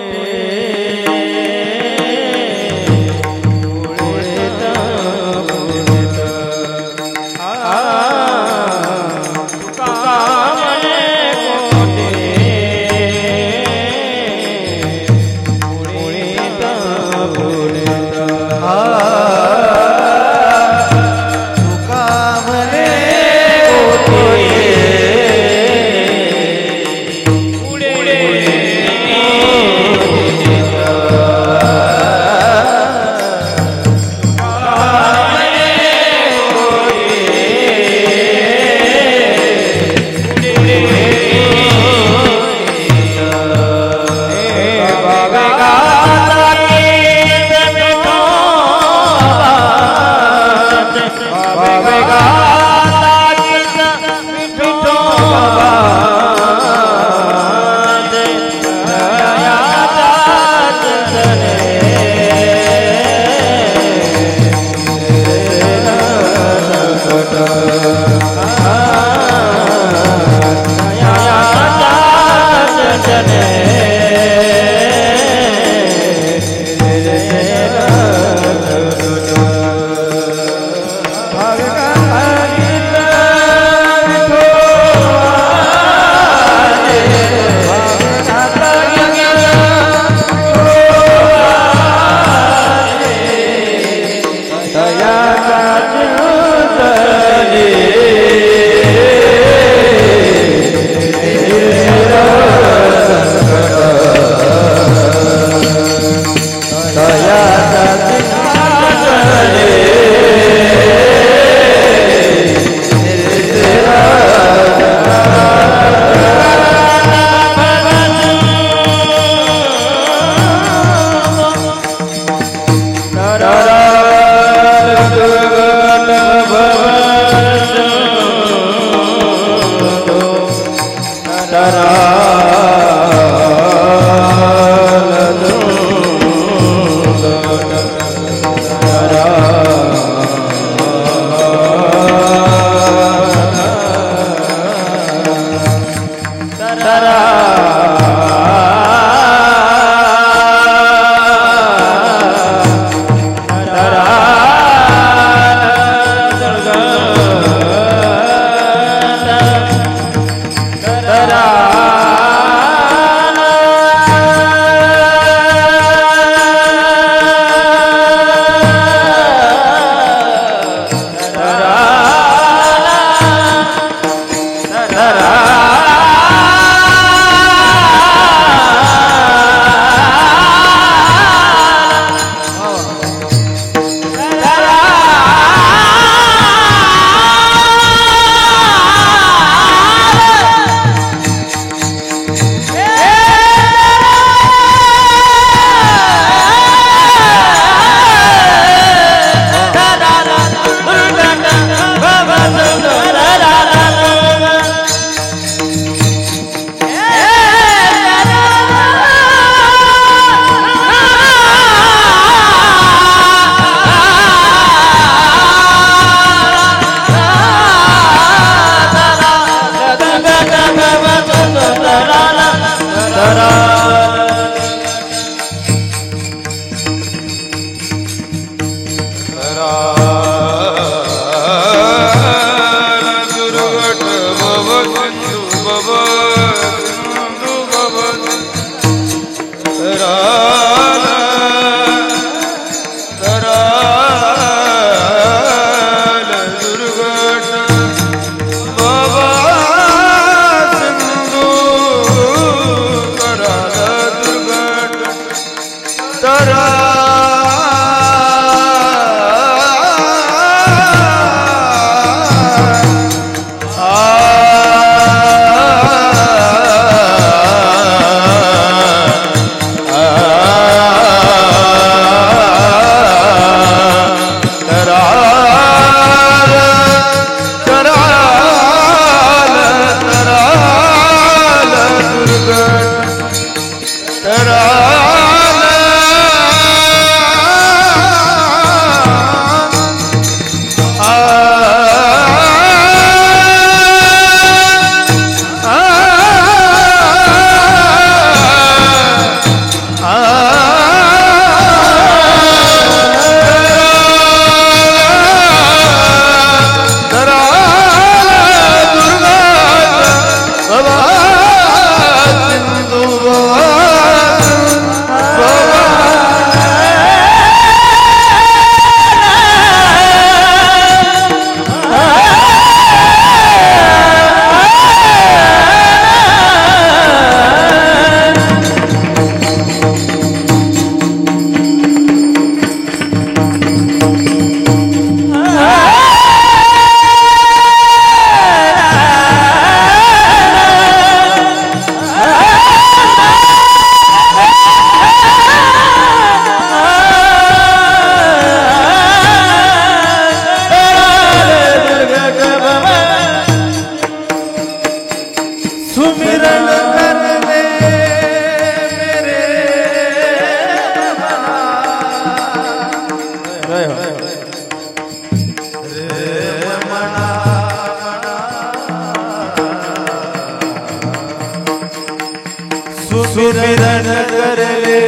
सुमिरन कर ले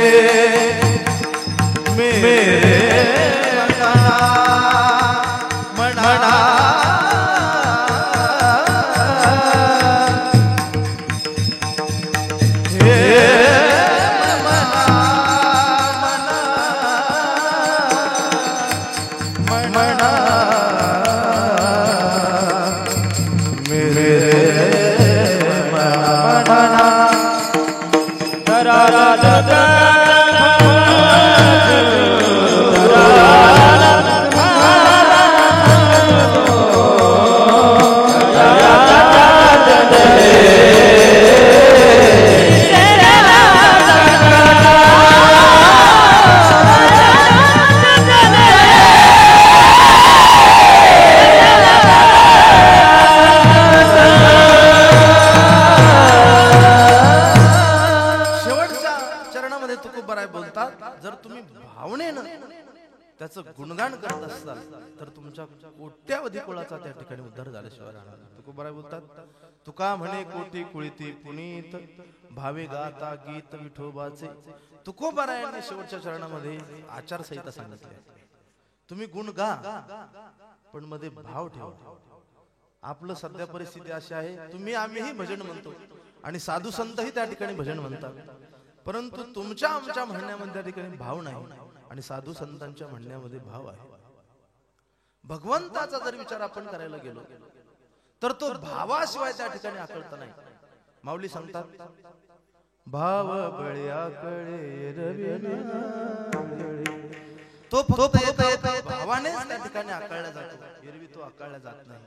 मेरे मना तुकोबाराय बोलतात, जर तुम्ही भावनेनं त्याचं गुणगान करत असाल तर तुमच्या कोट्यावधी कुळाचा त्या ठिकाणी उद्धार झाल्याशिवाय राहणार नाही. तुकोबाराय बोलतात, तुका म्हणे कोटी कुळीती पुनीत भावे गाता गीत विठोबाचे. तुकोबारायांनी शेवटच्या चरणामध्ये आचारसंहिता सांगितली. तुम्ही गुण गा पण मध्ये भाव ठेवा. आपलं सध्या परिस्थिती अशी आहे, तुम्ही आम्हीही भजन म्हणतो आणि साधू संतही त्या ठिकाणी भजन म्हणतात, परंतु तुमच्या आमच्या म्हणण्यामध्ये त्या ठिकाणी भाव नाही आणि साधू संतांच्या म्हणण्यामध्ये भाव आहे. भगवंताचा जर विचार आपण करायला गेलो तर तो भावाशिवाय त्या ठिकाणी आकळत नाही. माऊली सांगतात, भाव बळ्या कळे तो भावानेच त्या ठिकाणी आकळला जातो, एरवी तो आकळला जात नाही.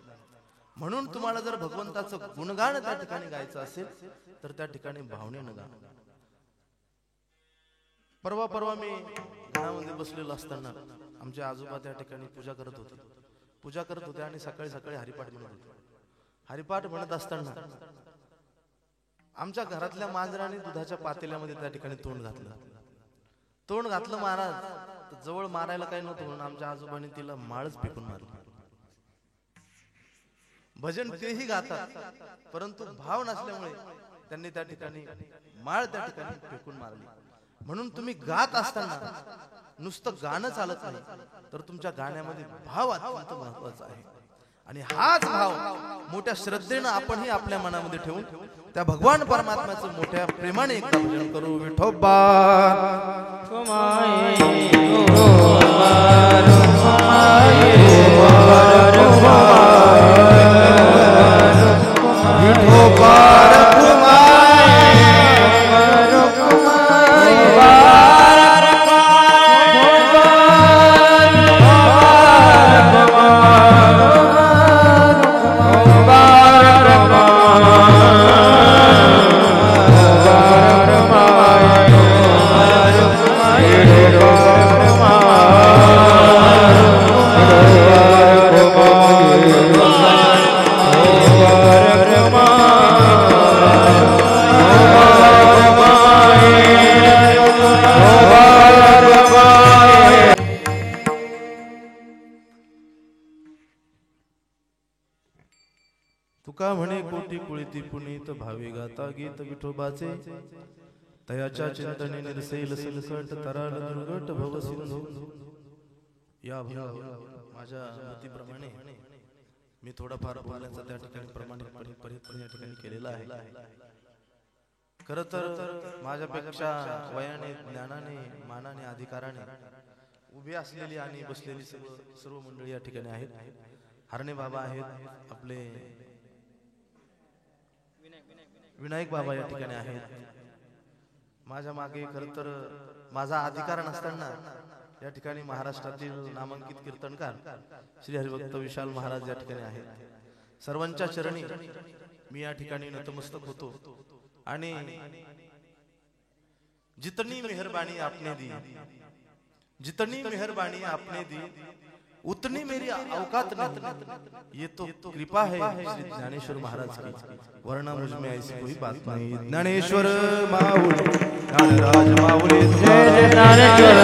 म्हणून तुम्हाला जर भगवंताचं गुणगान त्या ठिकाणी गायचं असेल तर त्या ठिकाणी भावनेनं गा. परवा मी घरामध्ये बसलेलो असताना आमचे आजोबा त्या ठिकाणी पूजा करत होते आणि सकाळी सकाळी हरिपाठ म्हणत होते. हरिपाठ म्हणत असताना आमच्या घरातल्या मांजराने दुधाच्या पातेल्यामध्ये त्या ठिकाणी तोंड घातलं महाराज. जवळ मारायला काही नव्हतं म्हणून आमच्या आजोबांनी तिला माळच फेकून मारली. भजन तेही गातात परंतु भाव नसल्यामुळे त्यांनी त्या ठिकाणी माळ त्या ठिकाणी फेकून मारली. म्हणून तुम्ही गात असताना नुसतं गाणं चालत नाही, तर तुमच्या गाण्यामध्ये भाव अत्यंत महत्वाचा आहे. आणि हाच भाव मोठ्या श्रद्धेनं आपणही आपल्या मनामध्ये ठेवून त्या भगवान परमात्म्याचं मोठ्या प्रेमाने एकदा भजन करू. विठोबा तुका म्हणे कोटी कुळीती पुनीत भावे गाता गीत विठोबाचे. तयाच्या चिंतने निर्सेल संकट तराळ दुर्गट भव सिंधू. या माझ्या मतीप्रमाणे मी थोडाफार बोलण्याचा त्या ठिकाणी प्रमाणितपणे प्रयत्न या ठिकाणी केलेला आहे. खरं तर माझ्यापेक्षा वयाने, ज्ञानाने, मानाने, अधिकाराने उभी असलेली आणि बसलेली सर्व मंडळी या ठिकाणी आहेत. हरणे बाबा आहेत, आपले विनायक बाबा या ठिकाणी आहेत. माझ्या मागे खरं तर माझा अधिकार नसताना या ठिकाणी महाराष्ट्रातील नामांकित कीर्तनकार श्री हरिभक्त विशाल महाराज या ठिकाणी आहेत. सर्वांच्या चरणी मी या ठिकाणी नतमस्तक होतो आणि जितनी मेहरबानी आपने दी, जितनी मेहरबानी आपने दी उतनी मेरी औकात नहीं, ये तो कृपा है श्री ज्ञानेश्वर महाराज की, वरना मुझ में ऐसी कोई बात नहीं. ज्ञानेश्वर माऊली ज्ञानराज माऊली, जय ज्ञानेश्वर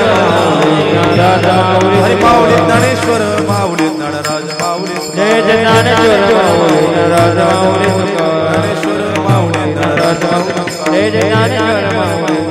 हरि माऊली, ज्ञानेश्वर माऊली ज्ञानराज माऊली, जय ज्ञानेश्वर माऊली ज्ञानराज माऊली, ज्ञानेश्वर माऊली ज्ञानराज माऊली, जय ज्ञानेश्वर माऊली.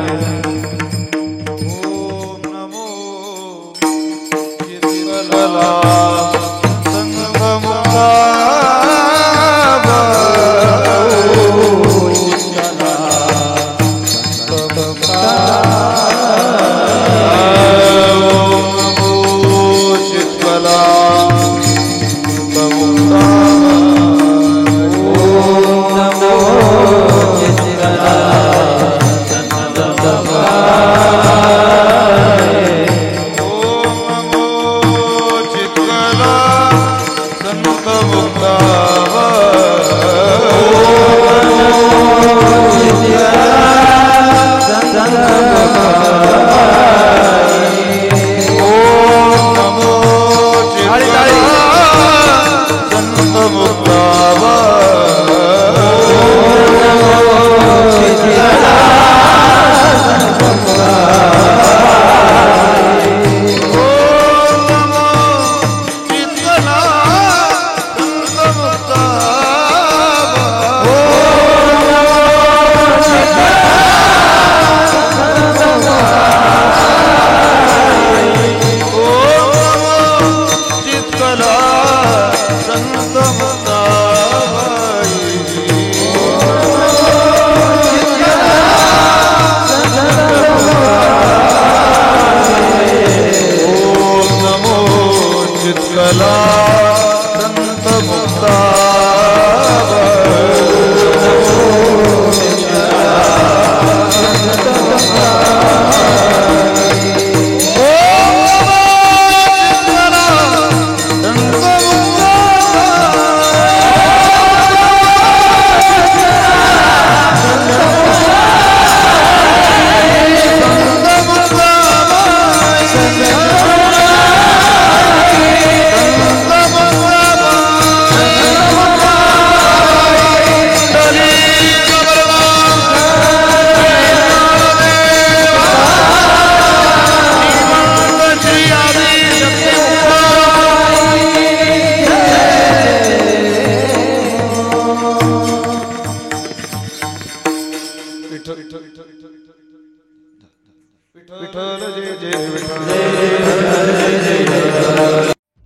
विठ्ठल जय जय विठ्ठल.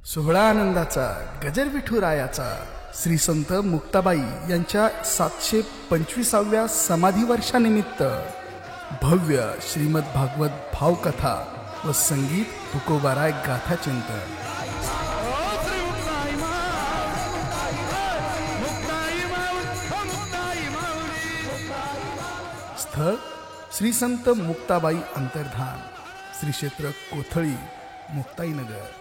सोहळा आनंदाचा गजर विठुरायाचा श्री संत मुक्ताबाई यांच्या 725व्या समाधी वर्षानिमित्त भव्य श्रीमद भागवत भावकथा व संगीत तुकोबाराय गाथा चिंतन. स्थळ श्री संत मुक्ताबाई अंतर्धान, श्री क्षेत्र कोथळी, मुक्ताईनगर.